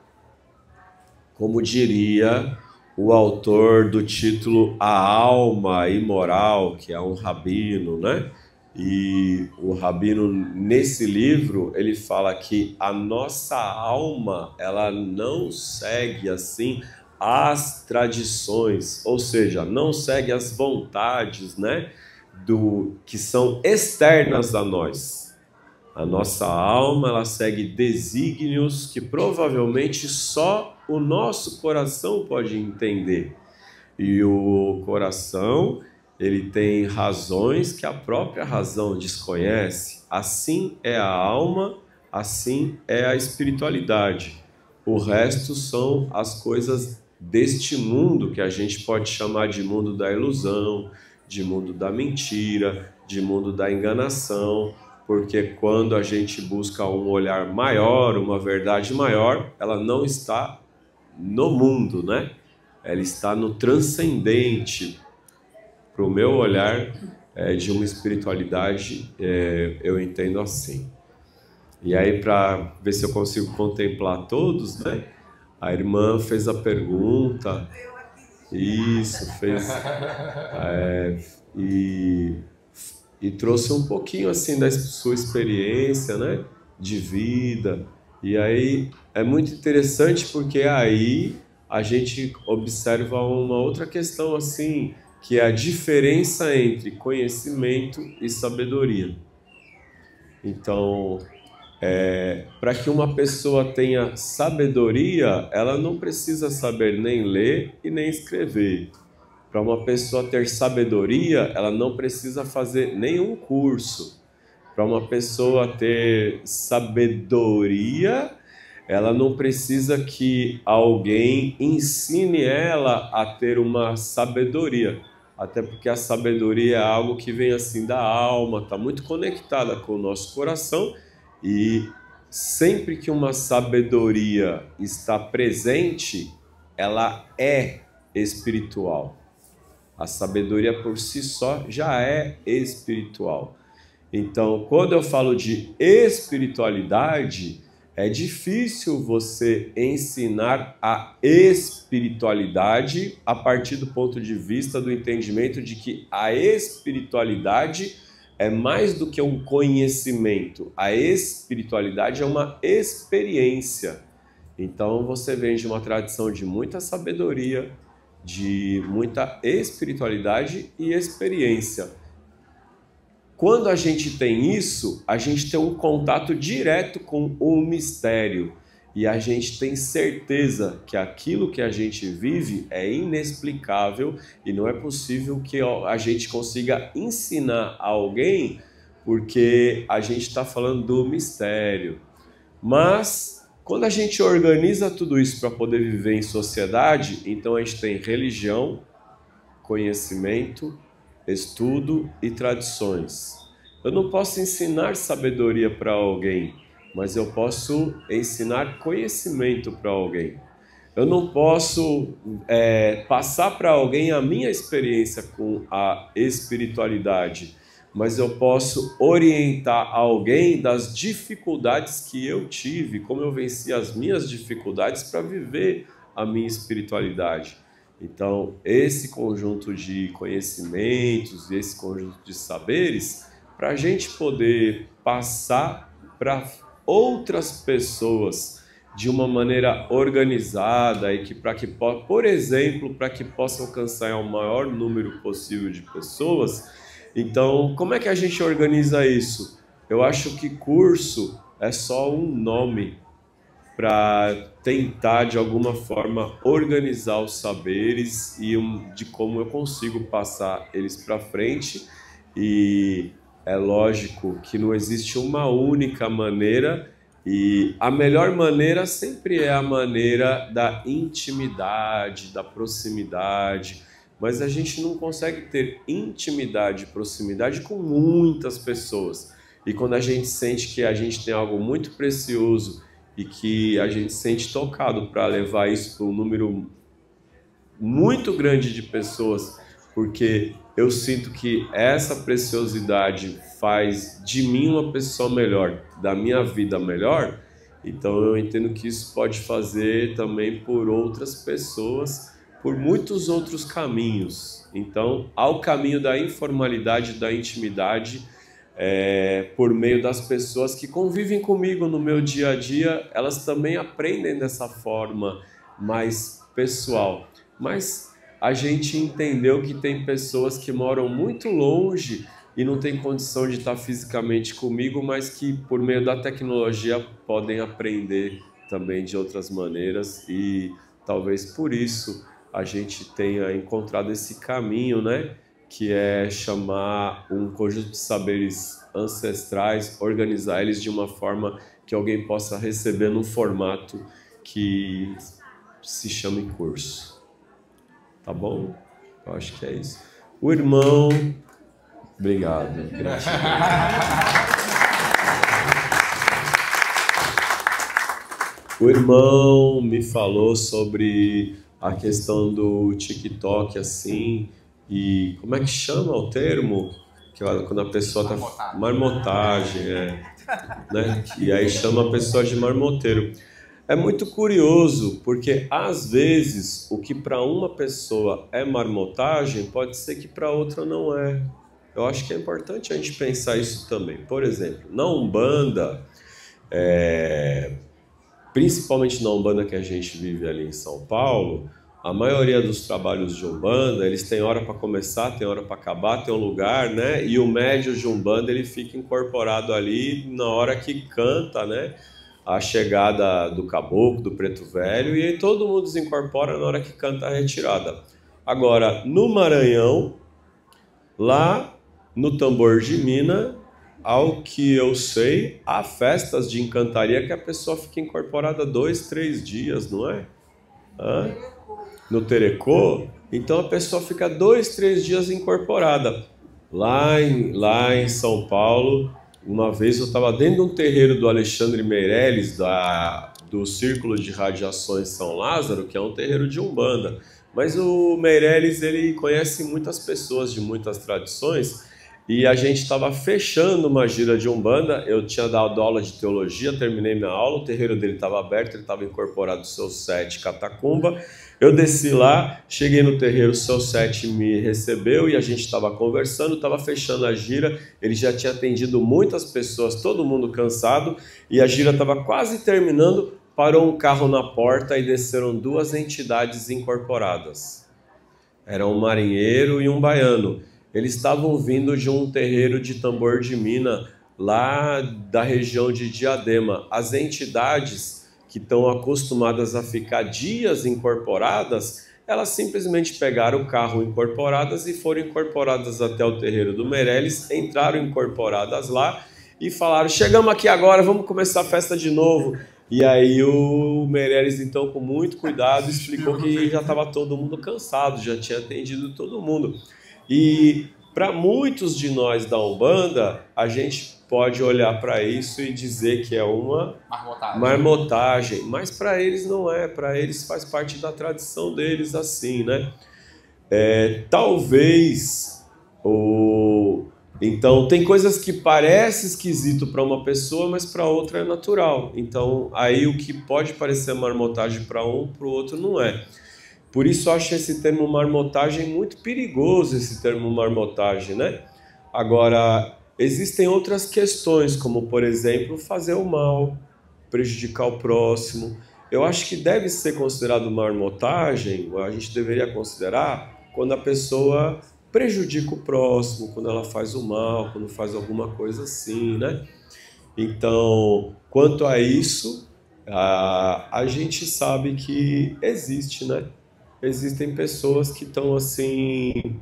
C: como diria o autor do título A Alma Imoral, que é um rabino, né? E o rabino, nesse livro, ele fala que a nossa alma, ela não segue, assim, as tradições, ou seja, não segue as vontades, né? Que são externas a nós. A nossa alma, ela segue desígnios que provavelmente só o nosso coração pode entender. E o coração, ele tem razões que a própria razão desconhece. Assim é a alma, assim é a espiritualidade. O resto são as coisas deste mundo, que a gente pode chamar de mundo da ilusão, de mundo da mentira, de mundo da enganação, porque quando a gente busca um olhar maior, uma verdade maior, ela não está no mundo, né? Ela está no transcendente. Para o meu olhar de uma espiritualidade, eu entendo assim. E aí, para ver se eu consigo contemplar todos, né? A irmã fez a pergunta. Isso, fez. E trouxe um pouquinho assim da sua experiência, né? De vida. E aí é muito interessante porque aí a gente observa uma outra questão assim, que é a diferença entre conhecimento e sabedoria. Então, para que uma pessoa tenha sabedoria, ela não precisa saber nem ler e nem escrever. Para uma pessoa ter sabedoria, ela não precisa fazer nenhum curso. Para uma pessoa ter sabedoria, ela não precisa que alguém ensine ela a ter uma sabedoria. Até porque a sabedoria é algo que vem assim da alma, está muito conectada com o nosso coração. E sempre que uma sabedoria está presente, ela é espiritual. A sabedoria por si só já é espiritual. Então, quando eu falo de espiritualidade, é difícil você ensinar a espiritualidade a partir do ponto de vista do entendimento de que a espiritualidade é mais do que um conhecimento. A espiritualidade é uma experiência. Então, você vem de uma tradição de muita sabedoria, de muita espiritualidade e experiência. Quando a gente tem isso, a gente tem um contato direto com o mistério e a gente tem certeza que aquilo que a gente vive é inexplicável e não é possível que a gente consiga ensinar a alguém, porque a gente está falando do mistério. Mas quando a gente organiza tudo isso para poder viver em sociedade, então a gente tem religião, conhecimento, estudo e tradições. Eu não posso ensinar sabedoria para alguém, mas eu posso ensinar conhecimento para alguém. Eu não posso passar para alguém a minha experiência com a espiritualidade, mas eu posso orientar alguém das dificuldades que eu tive, como eu venci as minhas dificuldades para viver a minha espiritualidade. Então, esse conjunto de conhecimentos, esse conjunto de saberes, para a gente poder passar para outras pessoas de uma maneira organizada e que por exemplo, para que possa alcançar o maior número possível de pessoas. Então, como é que a gente organiza isso? Eu acho que curso é só um nome para tentar, de alguma forma, organizar os saberes e de como eu consigo passar eles para frente. E é lógico que não existe uma única maneira, e a melhor maneira sempre é a maneira da intimidade, da proximidade, mas a gente não consegue ter intimidade e proximidade com muitas pessoas. E quando a gente sente que a gente tem algo muito precioso e que a gente sente tocado para levar isso para um número muito grande de pessoas, porque eu sinto que essa preciosidade faz de mim uma pessoa melhor, da minha vida melhor, então eu entendo que isso pode fazer também por outras pessoas, por muitos outros caminhos. Então, há o caminho da informalidade, da intimidade, por meio das pessoas que convivem comigo no meu dia a dia, elas também aprendem dessa forma mais pessoal. Mas a gente entendeu que tem pessoas que moram muito longe e não tem condição de estar fisicamente comigo, mas que por meio da tecnologia podem aprender também de outras maneiras, e talvez por isso a gente tenha encontrado esse caminho, né? Que é chamar um conjunto de saberes ancestrais, organizar eles de uma forma que alguém possa receber num formato que se chame curso. Tá bom? Eu acho que é isso. O irmão... Obrigado. O irmão me falou sobre a questão do TikTok, assim, e como é que chama o termo? Que quando a pessoa tá... Marmotagem, né? E aí chama a pessoa de marmoteiro. É muito curioso, porque às vezes o que para uma pessoa é marmotagem pode ser que para outra não é. Eu acho que é importante a gente pensar isso também. Por exemplo, na Umbanda, principalmente na Umbanda que a gente vive ali em São Paulo, a maioria dos trabalhos de Umbanda, eles têm hora para começar, tem hora para acabar, tem um lugar, né? E o médium de Umbanda, ele fica incorporado ali na hora que canta, né? A chegada do caboclo, do preto velho, e aí todo mundo desincorpora na hora que canta a retirada. Agora, no Maranhão, lá no Tambor de Mina, ao que eu sei, há festas de encantaria que a pessoa fica incorporada 2, 3 dias, não é? No Terecô, então a pessoa fica 2, 3 dias incorporada. Lá em São Paulo, uma vez eu estava dentro de um terreiro do Alexandre Meirelles, do Círculo de Radiações São Lázaro, que é um terreiro de Umbanda. Mas o Meirelles, ele conhece muitas pessoas de muitas tradições, e a gente estava fechando uma gira de Umbanda. Eu tinha dado aula de teologia, terminei minha aula, o terreiro dele estava aberto, ele estava incorporado no seu 7 catacumba. Eu desci lá, cheguei no terreiro, o seu 7 me recebeu e a gente estava conversando, estava fechando a gira, ele já tinha atendido muitas pessoas, todo mundo cansado, e a gira estava quase terminando, parou um carro na porta e desceram 2 entidades incorporadas. Era um marinheiro e um baiano. Eles estavam vindo de um terreiro de Tambor de Mina, lá da região de Diadema. As entidades que estão acostumadas a ficar dias incorporadas, elas simplesmente pegaram o carro incorporadas e foram incorporadas até o terreiro do Meirelles, entraram incorporadas lá e falaram: chegamos aqui agora, vamos começar a festa de novo. E aí o Meirelles, então, com muito cuidado, explicou que já estava todo mundo cansado, já tinha atendido todo mundo. E para muitos de nós da Umbanda, a gente pode olhar para isso e dizer que é uma marmotagem, mas para eles não é, para eles faz parte da tradição deles assim, né? Talvez Então, tem coisas que parecem esquisito para uma pessoa, mas para outra é natural. Então, aí o que pode parecer marmotagem para um, para o outro não é. Por isso eu acho esse termo marmotagem muito perigoso, esse termo marmotagem, né? Agora, existem outras questões, como, por exemplo, fazer o mal, prejudicar o próximo. Eu acho que deve ser considerado marmotagem, a gente deveria considerar, quando a pessoa prejudica o próximo, quando ela faz o mal, quando faz alguma coisa assim, né? Então, quanto a isso, a gente sabe que existe, né? Existem pessoas que estão assim,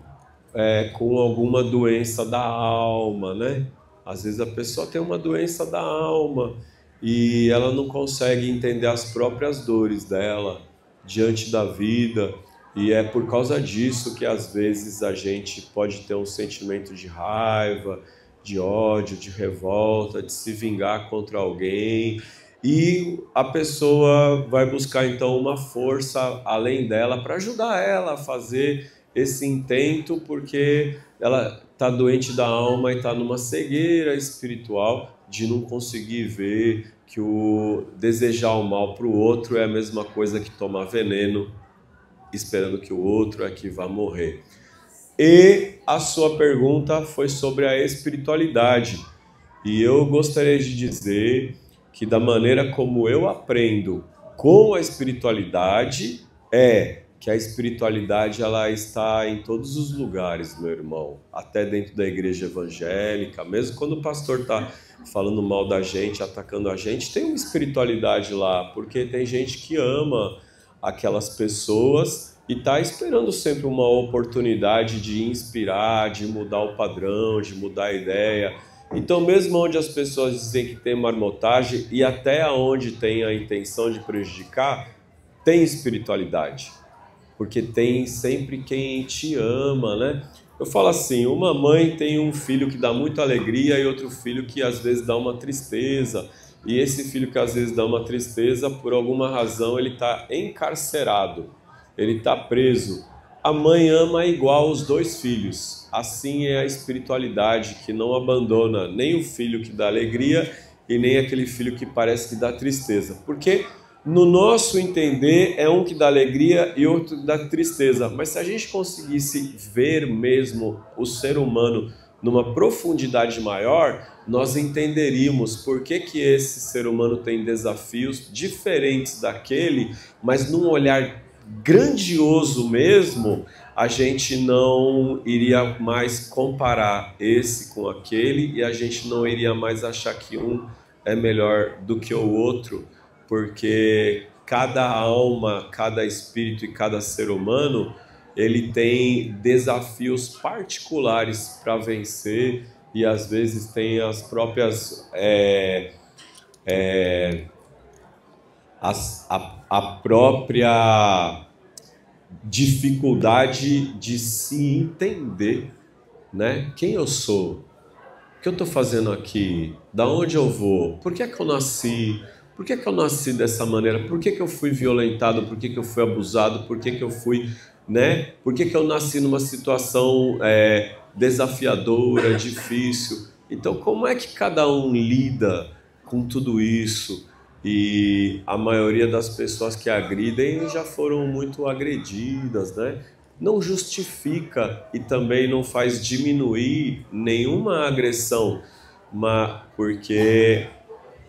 C: com alguma doença da alma, né? Às vezes a pessoa tem uma doença da alma e ela não consegue entender as próprias dores dela diante da vida. E é por causa disso que às vezes a gente pode ter um sentimento de raiva, de ódio, de revolta, de se vingar contra alguém. E a pessoa vai buscar então uma força além dela para ajudar ela a fazer esse intento, porque ela está doente da alma e está numa cegueira espiritual de não conseguir ver que o desejar o mal para o outro é a mesma coisa que tomar veneno, esperando que o outro é que vá morrer. E a sua pergunta foi sobre a espiritualidade. E eu gostaria de dizer que da maneira como eu aprendo com a espiritualidade, que a espiritualidade ela está em todos os lugares, meu irmão. Até dentro da igreja evangélica, mesmo quando o pastor está falando mal da gente, atacando a gente, tem uma espiritualidade lá, porque tem gente que ama aquelas pessoas e está esperando sempre uma oportunidade de inspirar, de mudar o padrão, de mudar a ideia. Então, mesmo onde as pessoas dizem que tem marmotagem e até onde tem a intenção de prejudicar, tem espiritualidade. Porque tem sempre quem te ama, né? Eu falo assim, uma mãe tem um filho que dá muita alegria e outro filho que às vezes dá uma tristeza. E esse filho que às vezes dá uma tristeza, por alguma razão, ele está encarcerado, ele está preso. A mãe ama igual os dois filhos. Assim é a espiritualidade, que não abandona nem o filho que dá alegria e nem aquele filho que parece que dá tristeza. Porque no nosso entender é um que dá alegria e outro que dá tristeza. Mas se a gente conseguisse ver mesmo o ser humano numa profundidade maior, nós entenderíamos por que que esse ser humano tem desafios diferentes daquele, mas num olhar grandioso mesmo, a gente não iria mais comparar esse com aquele e a gente não iria mais achar que um é melhor do que o outro, porque cada alma, cada espírito e cada ser humano, ele tem desafios particulares para vencer e às vezes tem as próprias a própria dificuldade de se entender, né? Quem eu sou? O que eu estou fazendo aqui? Da onde eu vou? Por que é que eu nasci? Por que é que eu nasci dessa maneira? Por que é que eu fui violentado? Por que é que eu fui abusado? Por que é que eu fui, né? Por que é que eu nasci numa situação desafiadora, difícil? Então, como é que cada um lida com tudo isso? E a maioria das pessoas que agridem já foram muito agredidas, né? Não justifica e também não faz diminuir nenhuma agressão, mas porque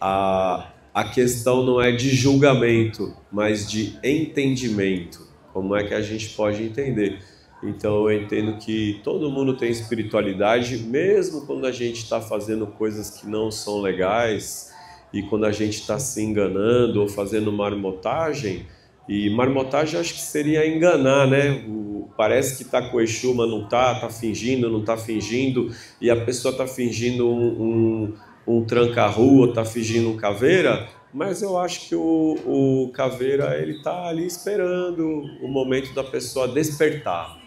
C: a questão não é de julgamento, mas de entendimento. Como é que a gente pode entender? Então eu entendo que todo mundo tem espiritualidade, mesmo quando a gente está fazendo coisas que não são legais, e quando a gente está se enganando ou fazendo marmotagem, e marmotagem eu acho que seria enganar, né? Parece que está com o Exu, mas não está fingindo, não está fingindo, e a pessoa está fingindo um tranca-rua, está fingindo um caveira, mas eu acho que o caveira ele está ali esperando o momento da pessoa despertar.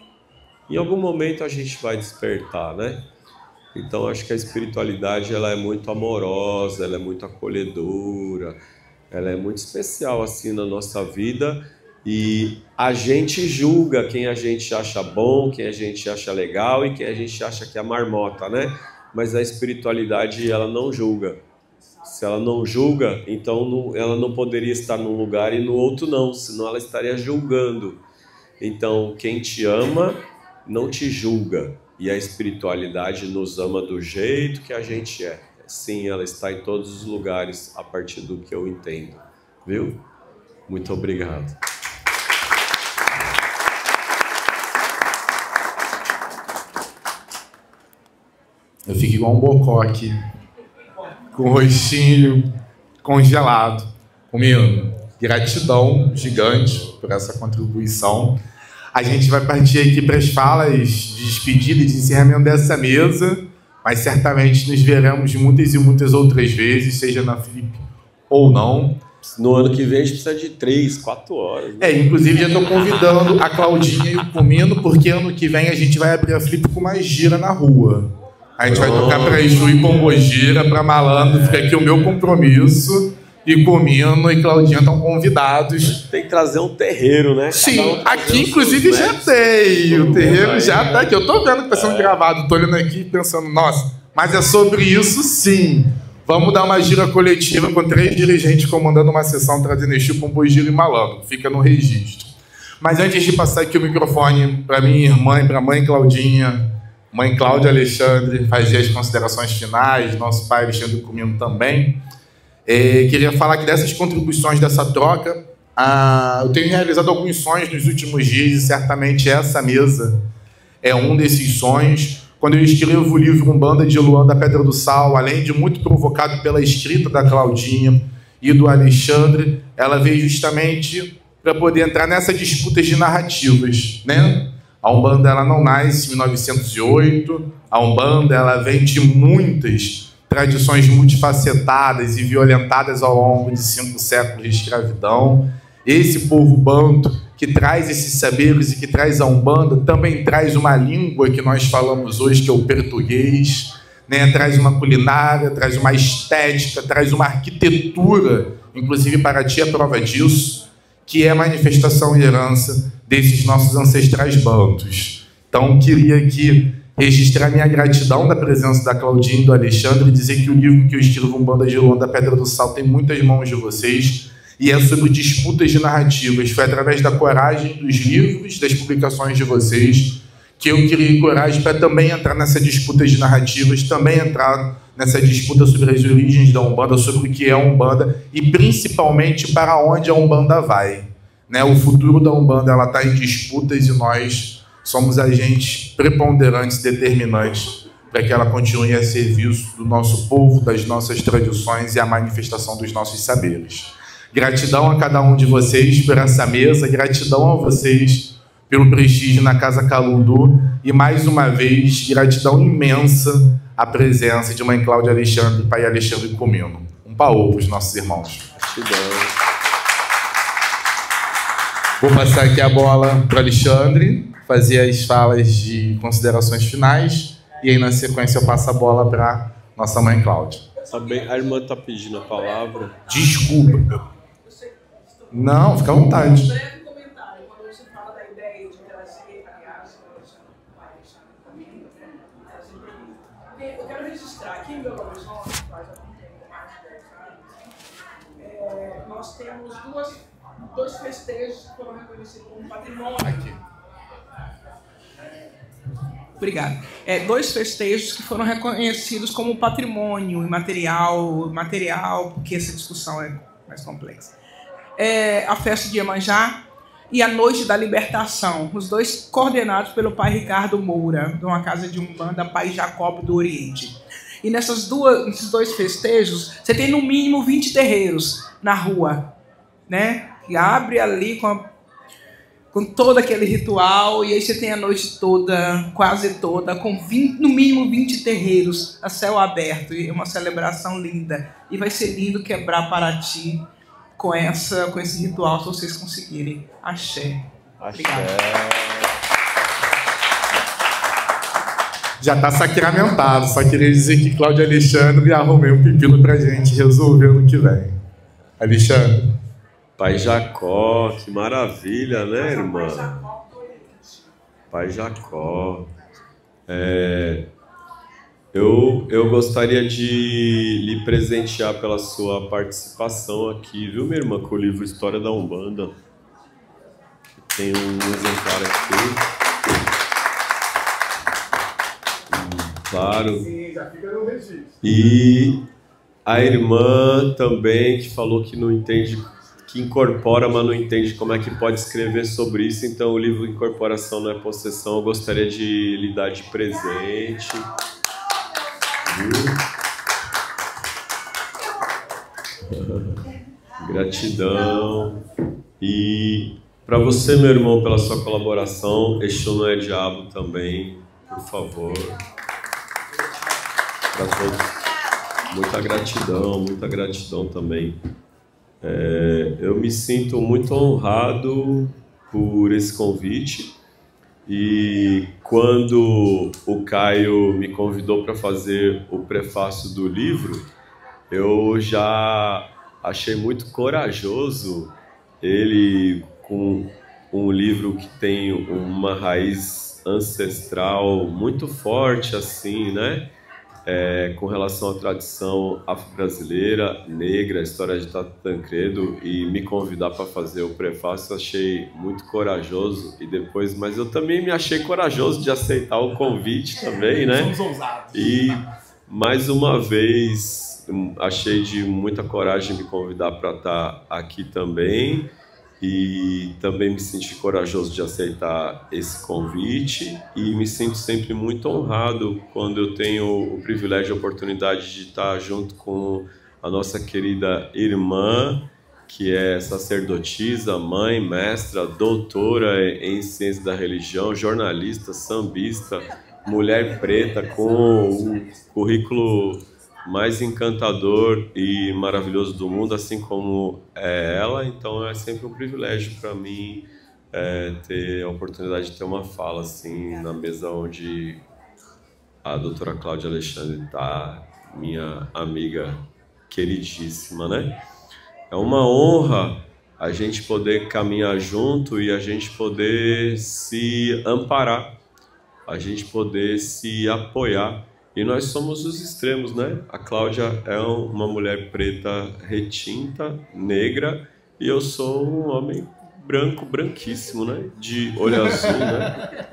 C: Em algum momento a gente vai despertar, né? Então acho que a espiritualidade ela é muito amorosa, ela é muito acolhedora, ela é muito especial assim na nossa vida e a gente julga quem a gente acha bom, quem a gente acha legal e quem a gente acha que é marmota, né? mas a espiritualidade ela não julga. Se ela não julga, então ela não poderia estar num lugar e no outro não, senão ela estaria julgando. Então, quem te ama não te julga, e a espiritualidade nos ama do jeito que a gente é. Sim, ela está em todos os lugares a partir do que eu entendo, viu? Muito obrigado.
A: Eu fico igual um bocó aqui, com o rostinho congelado, comigo. Gratidão gigante por essa contribuição. A gente vai partir aqui para as falas de despedida e de encerramento dessa mesa, mas certamente nos veremos muitas e muitas outras vezes, seja na Flip ou não.
C: No ano que vem a gente precisa de 3, 4 horas. Né?
A: Inclusive já estou convidando a Claudinha e o Comino, porque ano que vem a gente vai abrir a Flip com mais gira na rua. A gente vai tocar para Exu e Pombogira, para Malandro, fica aqui o meu compromisso. E Comino e Claudinha estão convidados.
C: Tem que trazer um terreiro, né?
A: Sim, aqui inclusive já tem. O terreiro já está aqui. Eu estou vendo que está sendo gravado, estou olhando aqui pensando, nossa, mas é sobre isso sim. Vamos dar uma gira coletiva com 3 dirigentes comandando uma sessão trazendo Exu, Pombogira e Malandro. Fica no registro. Mas antes de passar aqui o microfone para minha irmã e para a mãe Claudinha, mãe Cláudia Alexandre, fazer as considerações finais, nosso pai Alexandre Comino também. Queria falar que dessas contribuições, dessa troca, eu tenho realizado alguns sonhos nos últimos dias e certamente essa mesa é um desses sonhos. Quando eu escrevo o livro Umbanda de Luanda, Pedra do Sal, além de muito provocado pela escrita da Claudinha e do Alexandre, ela veio justamente para poder entrar nessas disputas de narrativas, né? A Umbanda ela não nasce em 1908, a Umbanda ela vem de muitas tradições multifacetadas e violentadas ao longo de 5 séculos de escravidão. Esse povo banto que traz esses saberes e que traz a Umbanda também traz uma língua que nós falamos hoje, que é o português, né? Traz uma culinária, traz uma estética, traz uma arquitetura, inclusive Paraty é prova disso, que é manifestação e herança desses nossos ancestrais bantos. Então, queria aqui registrar minha gratidão da presença da Claudinha e do Alexandre e dizer que o livro que eu escrevo, Umbanda de Luanda, Pedra do Sal, tem muitas mãos de vocês e é sobre disputas de narrativas. Foi através da coragem dos livros, das publicações de vocês, que eu criei coragem para também entrar nessa disputa de narrativas, também entrar nessa disputa sobre as origens da Umbanda, sobre o que é a Umbanda e principalmente para onde a Umbanda vai. Né? O futuro da Umbanda está em disputas e nós somos agentes preponderantes, determinantes, para que ela continue a serviço do nosso povo, das nossas tradições e a manifestação dos nossos saberes. Gratidão a cada um de vocês por essa mesa, gratidão a vocês pelo prestígio na Casa Calundu e, mais uma vez, gratidão imensa à presença de mãe Cláudia Alexandre e pai Alexandre Comino. Um paô para os nossos irmãos. Vou passar aqui a bola para o Alexandre, fazer as falas de considerações finais e aí, na sequência, eu passo a bola para nossa mãe Cláudia.
C: A irmã está pedindo a palavra.
A: Desculpa. Não, fica à vontade.
D: Um breve comentário. Quando você fala da ideia de trazer, aliás, eu quero registrar aqui em Belo Horizonte, faz algum tempo, mais de 10 anos, nós temos dois festejos que foram reconhecidos como patrimônio. Aqui. Obrigado. 2 festejos que foram reconhecidos como patrimônio imaterial, porque essa discussão é mais complexa. A festa de Iemanjá e a Noite da Libertação, os 2 coordenados pelo pai Ricardo Moura, de uma casa de Umbanda, Pai Jacob do Oriente. E nesses 2 festejos, você tem no mínimo 20 terreiros na rua, né? Que abre ali com todo aquele ritual, e aí você tem a noite toda, quase toda, com no mínimo 20 terreiros a céu aberto, e uma celebração linda. E vai ser lindo quebrar Paraty com esse ritual, se vocês conseguirem. Axé. Obrigado.
A: Já está sacramentado, só queria dizer que Cláudia Alexandre arrumei um pepino para a gente resolver no que vem. Alexandre.
C: Pai Jacó, que maravilha, né, irmã? Pai Jacó. Eu eu gostaria de lhe presentear pela sua participação aqui, viu, minha irmã, com o livro História da Umbanda. Tem um exemplar aqui. Claro.
A: Sim, já fica no registro.
C: E a irmã também, que falou que não entende, que incorpora, mas não entende como é que pode escrever sobre isso. Então, o livro Incorporação Não é Possessão, eu gostaria de lhe dar de presente. Gratidão. E para você, meu irmão, pela sua colaboração, Exu não é diabo também, por favor. Para todos, muita gratidão também. Eu me sinto muito honrado por esse convite. E quando o Caio me convidou para fazer o prefácio do livro, eu já achei muito corajoso ele, com um livro que tem uma raiz ancestral muito forte, assim, né? Com relação à tradição afro-brasileira, negra, a história de Tata Tancredo, e me convidar para fazer o prefácio, achei muito corajoso. E depois, mas eu também me achei corajoso de aceitar o convite também, né?
A: Somos ousados.
C: E mais uma vez achei de muita coragem me convidar para estar aqui também. E também me senti corajoso de aceitar esse convite e me sinto sempre muito honrado quando eu tenho o privilégio e a oportunidade de estar junto com a nossa querida irmã, que é sacerdotisa, mãe, mestra, doutora em ciência da religião, jornalista, sambista, mulher preta com o currículo mais encantador e maravilhoso do mundo, assim como é ela. Então é sempre um privilégio para mim ter a oportunidade de ter uma fala assim na mesa onde a doutora Cláudia Alexandre está, minha amiga queridíssima, né? É uma honra a gente poder caminhar junto e a gente poder se amparar, a gente poder se apoiar. E nós somos os extremos, né? A Cláudia é uma mulher preta retinta, negra, e eu sou um homem branco, branquíssimo, né? De olho azul, né?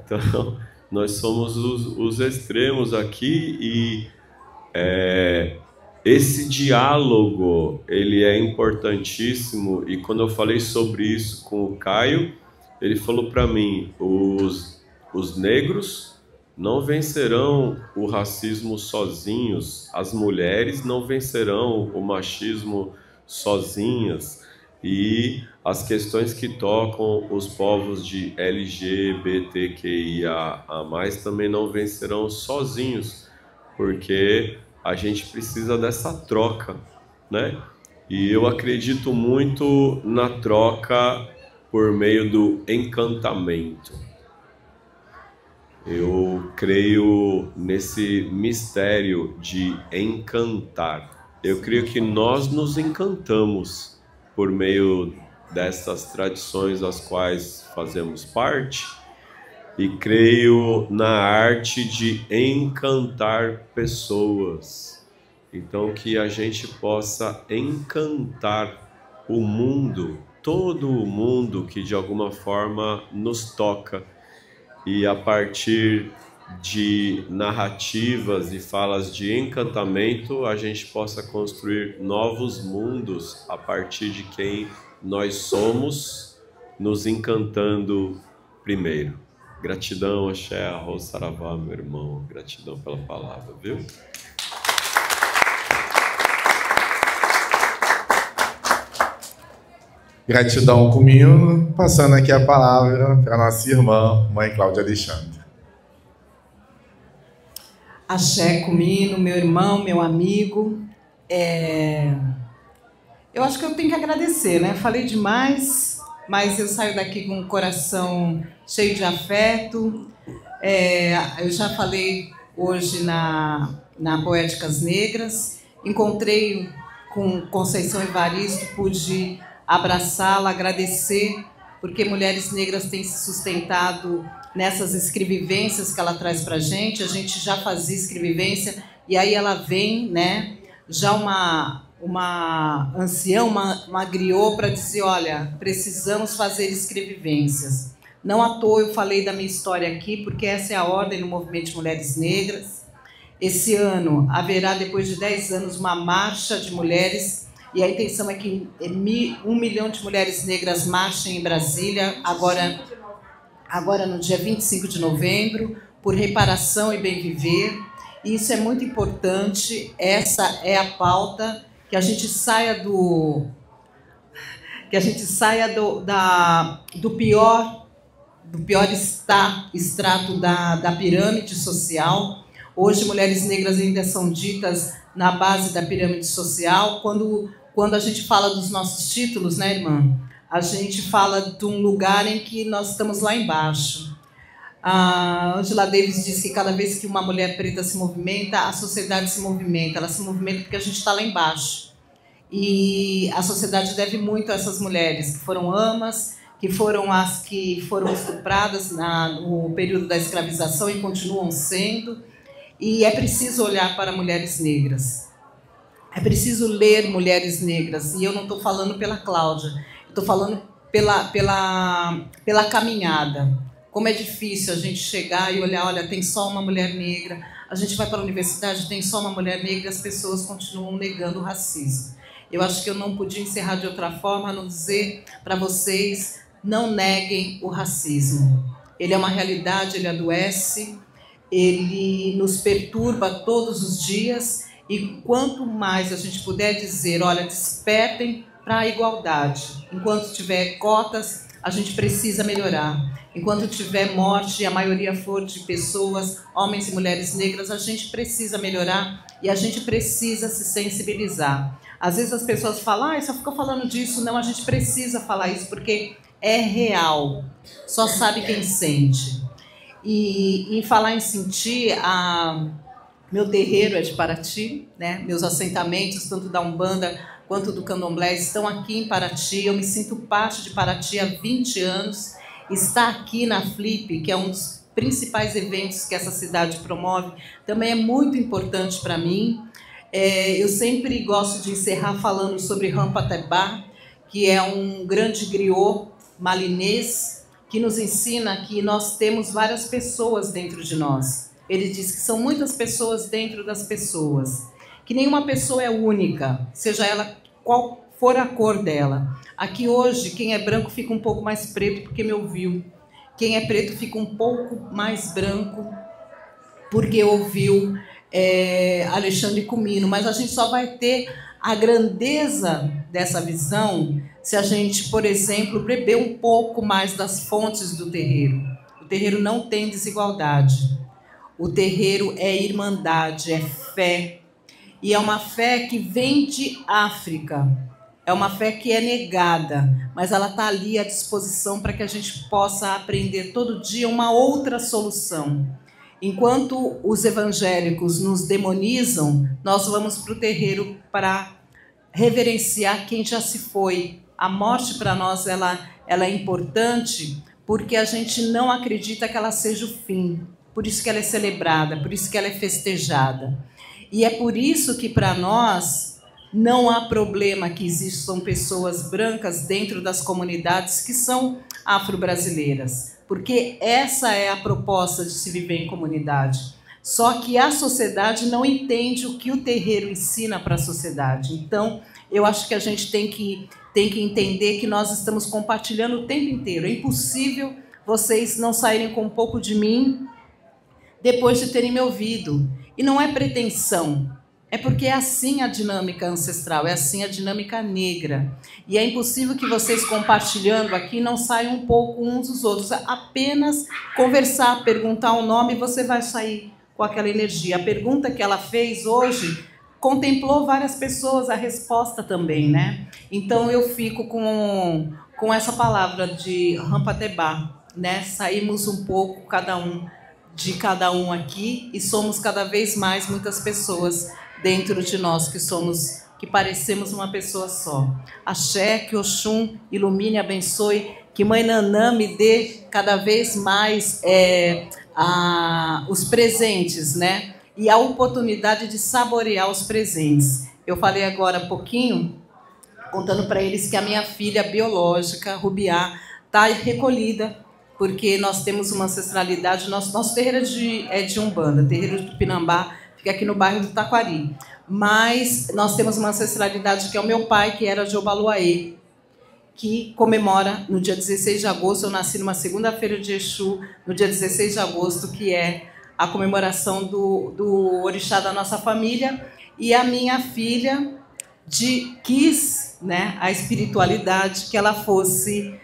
C: Então, nós somos os extremos aqui e esse diálogo, ele é importantíssimo. E quando eu falei sobre isso com o Caio, ele falou para mim, os negros não vencerão o racismo sozinhos, as mulheres não vencerão o machismo sozinhas, e as questões que tocam os povos de LGBTQIA+ também não vencerão sozinhos, porque a gente precisa dessa troca, né? E eu acredito muito na troca por meio do encantamento. Eu creio nesse mistério de encantar. Eu creio que nós nos encantamos por meio dessas tradições às quais fazemos parte, e creio na arte de encantar pessoas. Então, que a gente possa encantar o mundo, todo o mundo que de alguma forma nos toca. E a partir de narrativas e falas de encantamento, a gente possa construir novos mundos a partir de quem nós somos, nos encantando primeiro. Gratidão, Axé, Arroz, Saravá, meu irmão. Gratidão pela palavra, viu?
A: Gratidão comigo, passando aqui a palavra para nossa irmã, mãe Cláudia Alexandre.
B: Axé comigo, meu irmão, meu amigo. Eu acho que eu tenho que agradecer, né? Falei demais, mas eu saio daqui com o coração cheio de afeto. Eu já falei hoje na Poéticas Negras, encontrei com Conceição Evaristo, pude abraçá-la, agradecer, porque mulheres negras têm se sustentado nessas escrevivências que ela traz para a gente já fazia escrevivência, e aí ela vem, né, já uma anciã, uma griot para dizer, olha, precisamos fazer escrevivências. Não à toa eu falei da minha história aqui, porque essa é a ordem no movimento de mulheres negras. Esse ano haverá, depois de 10 anos, uma marcha de mulheres, e a intenção é que 1 milhão de mulheres negras marchem em Brasília, agora no dia 25 de novembro, por reparação e bem viver. E isso é muito importante, essa é a pauta, que a gente saia do pior extrato da pirâmide social. Hoje, mulheres negras ainda são ditas na base da pirâmide social. Quando a gente fala dos nossos títulos, né, irmã? A gente fala de um lugar em que nós estamos lá embaixo. A Angela Davis diz que cada vez que uma mulher preta se movimenta, a sociedade se movimenta. Ela se movimenta porque a gente está lá embaixo. E a sociedade deve muito a essas mulheres que foram amas, que foram as que foram estupradas no período da escravização e continuam sendo. E é preciso olhar para mulheres negras. É preciso ler mulheres negras. E eu não estou falando pela Cláudia, estou falando pela caminhada. Como é difícil a gente chegar e olhar, olha, tem só uma mulher negra. A gente vai para a universidade, tem só uma mulher negra e as pessoas continuam negando o racismo. Eu acho que eu não podia encerrar de outra forma a não dizer para vocês, não neguem o racismo. Ele é uma realidade, ele adoece, ele nos perturba todos os dias, e quanto mais a gente puder dizer, olha, despertem para a igualdade. Enquanto tiver cotas, a gente precisa melhorar. Enquanto tiver morte, a maioria for de pessoas, homens e mulheres negras, a gente precisa melhorar e a gente precisa se sensibilizar. Às vezes as pessoas falam, só ficou falando disso. Não, a gente precisa falar isso porque é real. Só sabe quem sente. E em falar em sentir, meu terreiro é de Paraty, né? Meus assentamentos, tanto da Umbanda quanto do Candomblé, estão aqui em Paraty. Eu me sinto parte de Paraty há 20 anos. Estar aqui na Flip, que é um dos principais eventos que essa cidade promove, também é muito importante para mim. Eu sempre gosto de encerrar falando sobre Rampatebá, que é um grande griot malinês, que nos ensina que nós temos várias pessoas dentro de nós. Ele diz que são muitas pessoas dentro das pessoas, que nenhuma pessoa é única, seja ela qual for a cor dela. Aqui hoje, quem é branco fica um pouco mais preto porque me ouviu. Quem é preto fica um pouco mais branco porque ouviu Alexandre Comino. Mas a gente só vai ter a grandeza dessa visão se a gente, por exemplo, beber um pouco mais das fontes do terreiro. O terreiro não tem desigualdade. O terreiro é irmandade, é fé. E é uma fé que vem de África. É uma fé que é negada, mas ela está ali à disposição para que a gente possa aprender todo dia uma outra solução. Enquanto os evangélicos nos demonizam, nós vamos para o terreiro para reverenciar quem já se foi. A morte para nós ela é importante porque a gente não acredita que ela seja o fim. Por isso que ela é celebrada, por isso que ela é festejada. E é por isso que para nós não há problema que existam pessoas brancas dentro das comunidades que são afro-brasileiras, porque essa é a proposta de se viver em comunidade. Só que a sociedade não entende o que o terreiro ensina para a sociedade. Então, eu acho que a gente tem que entender que nós estamos compartilhando o tempo inteiro. É impossível vocês não saírem com um pouco de mim depois de terem me ouvido. E não é pretensão. É porque é assim a dinâmica ancestral, é assim a dinâmica negra. E é impossível que vocês, compartilhando aqui, não saiam um pouco uns dos outros. Apenas conversar, perguntar o nome, e você vai sair com aquela energia. A pergunta que ela fez hoje contemplou várias pessoas, a resposta também, né? Então eu fico com essa palavra de Rampatebá, né? Saímos um pouco, cada um aqui, e somos cada vez mais muitas pessoas dentro de nós que parecemos uma pessoa só. Axé, que Oxum ilumine, abençoe, que Mãe Nanã me dê cada vez mais os presentes, né? E a oportunidade de saborear os presentes. Eu falei agora há pouquinho, contando para eles que a minha filha biológica, Rubiá, está recolhida, porque nós temos uma ancestralidade. Nosso terreiro é de Umbanda, terreiro de Tupinambá, fica aqui no bairro do Taquari. Mas nós temos uma ancestralidade que é o meu pai, que era de Obaluaê, que comemora no dia 16 de agosto. Eu nasci numa segunda-feira de Exu, no dia 16 de agosto, que é a comemoração do orixá da nossa família. E a minha filha quis, né, a espiritualidade, que ela fosse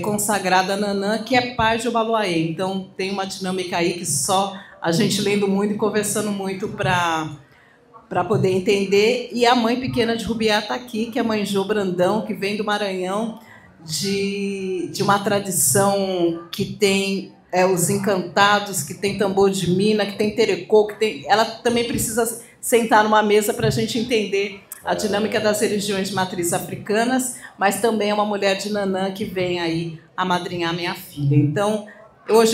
B: consagrada a Nanã, que é pai de Obaluaê. Então tem uma dinâmica aí que só a gente lendo muito e conversando muito para poder entender. E a mãe pequena de Rubiá está aqui, que é a mãe Jô Brandão, que vem do Maranhão, de uma tradição que tem os encantados, que tem tambor de mina, que tem terecô, que tem... Ela também precisa sentar numa mesa para a gente entender a dinâmica das religiões de matriz africanas, mas também é uma mulher de Nanã que vem aí amadrinhar minha filha. Então, hoje eu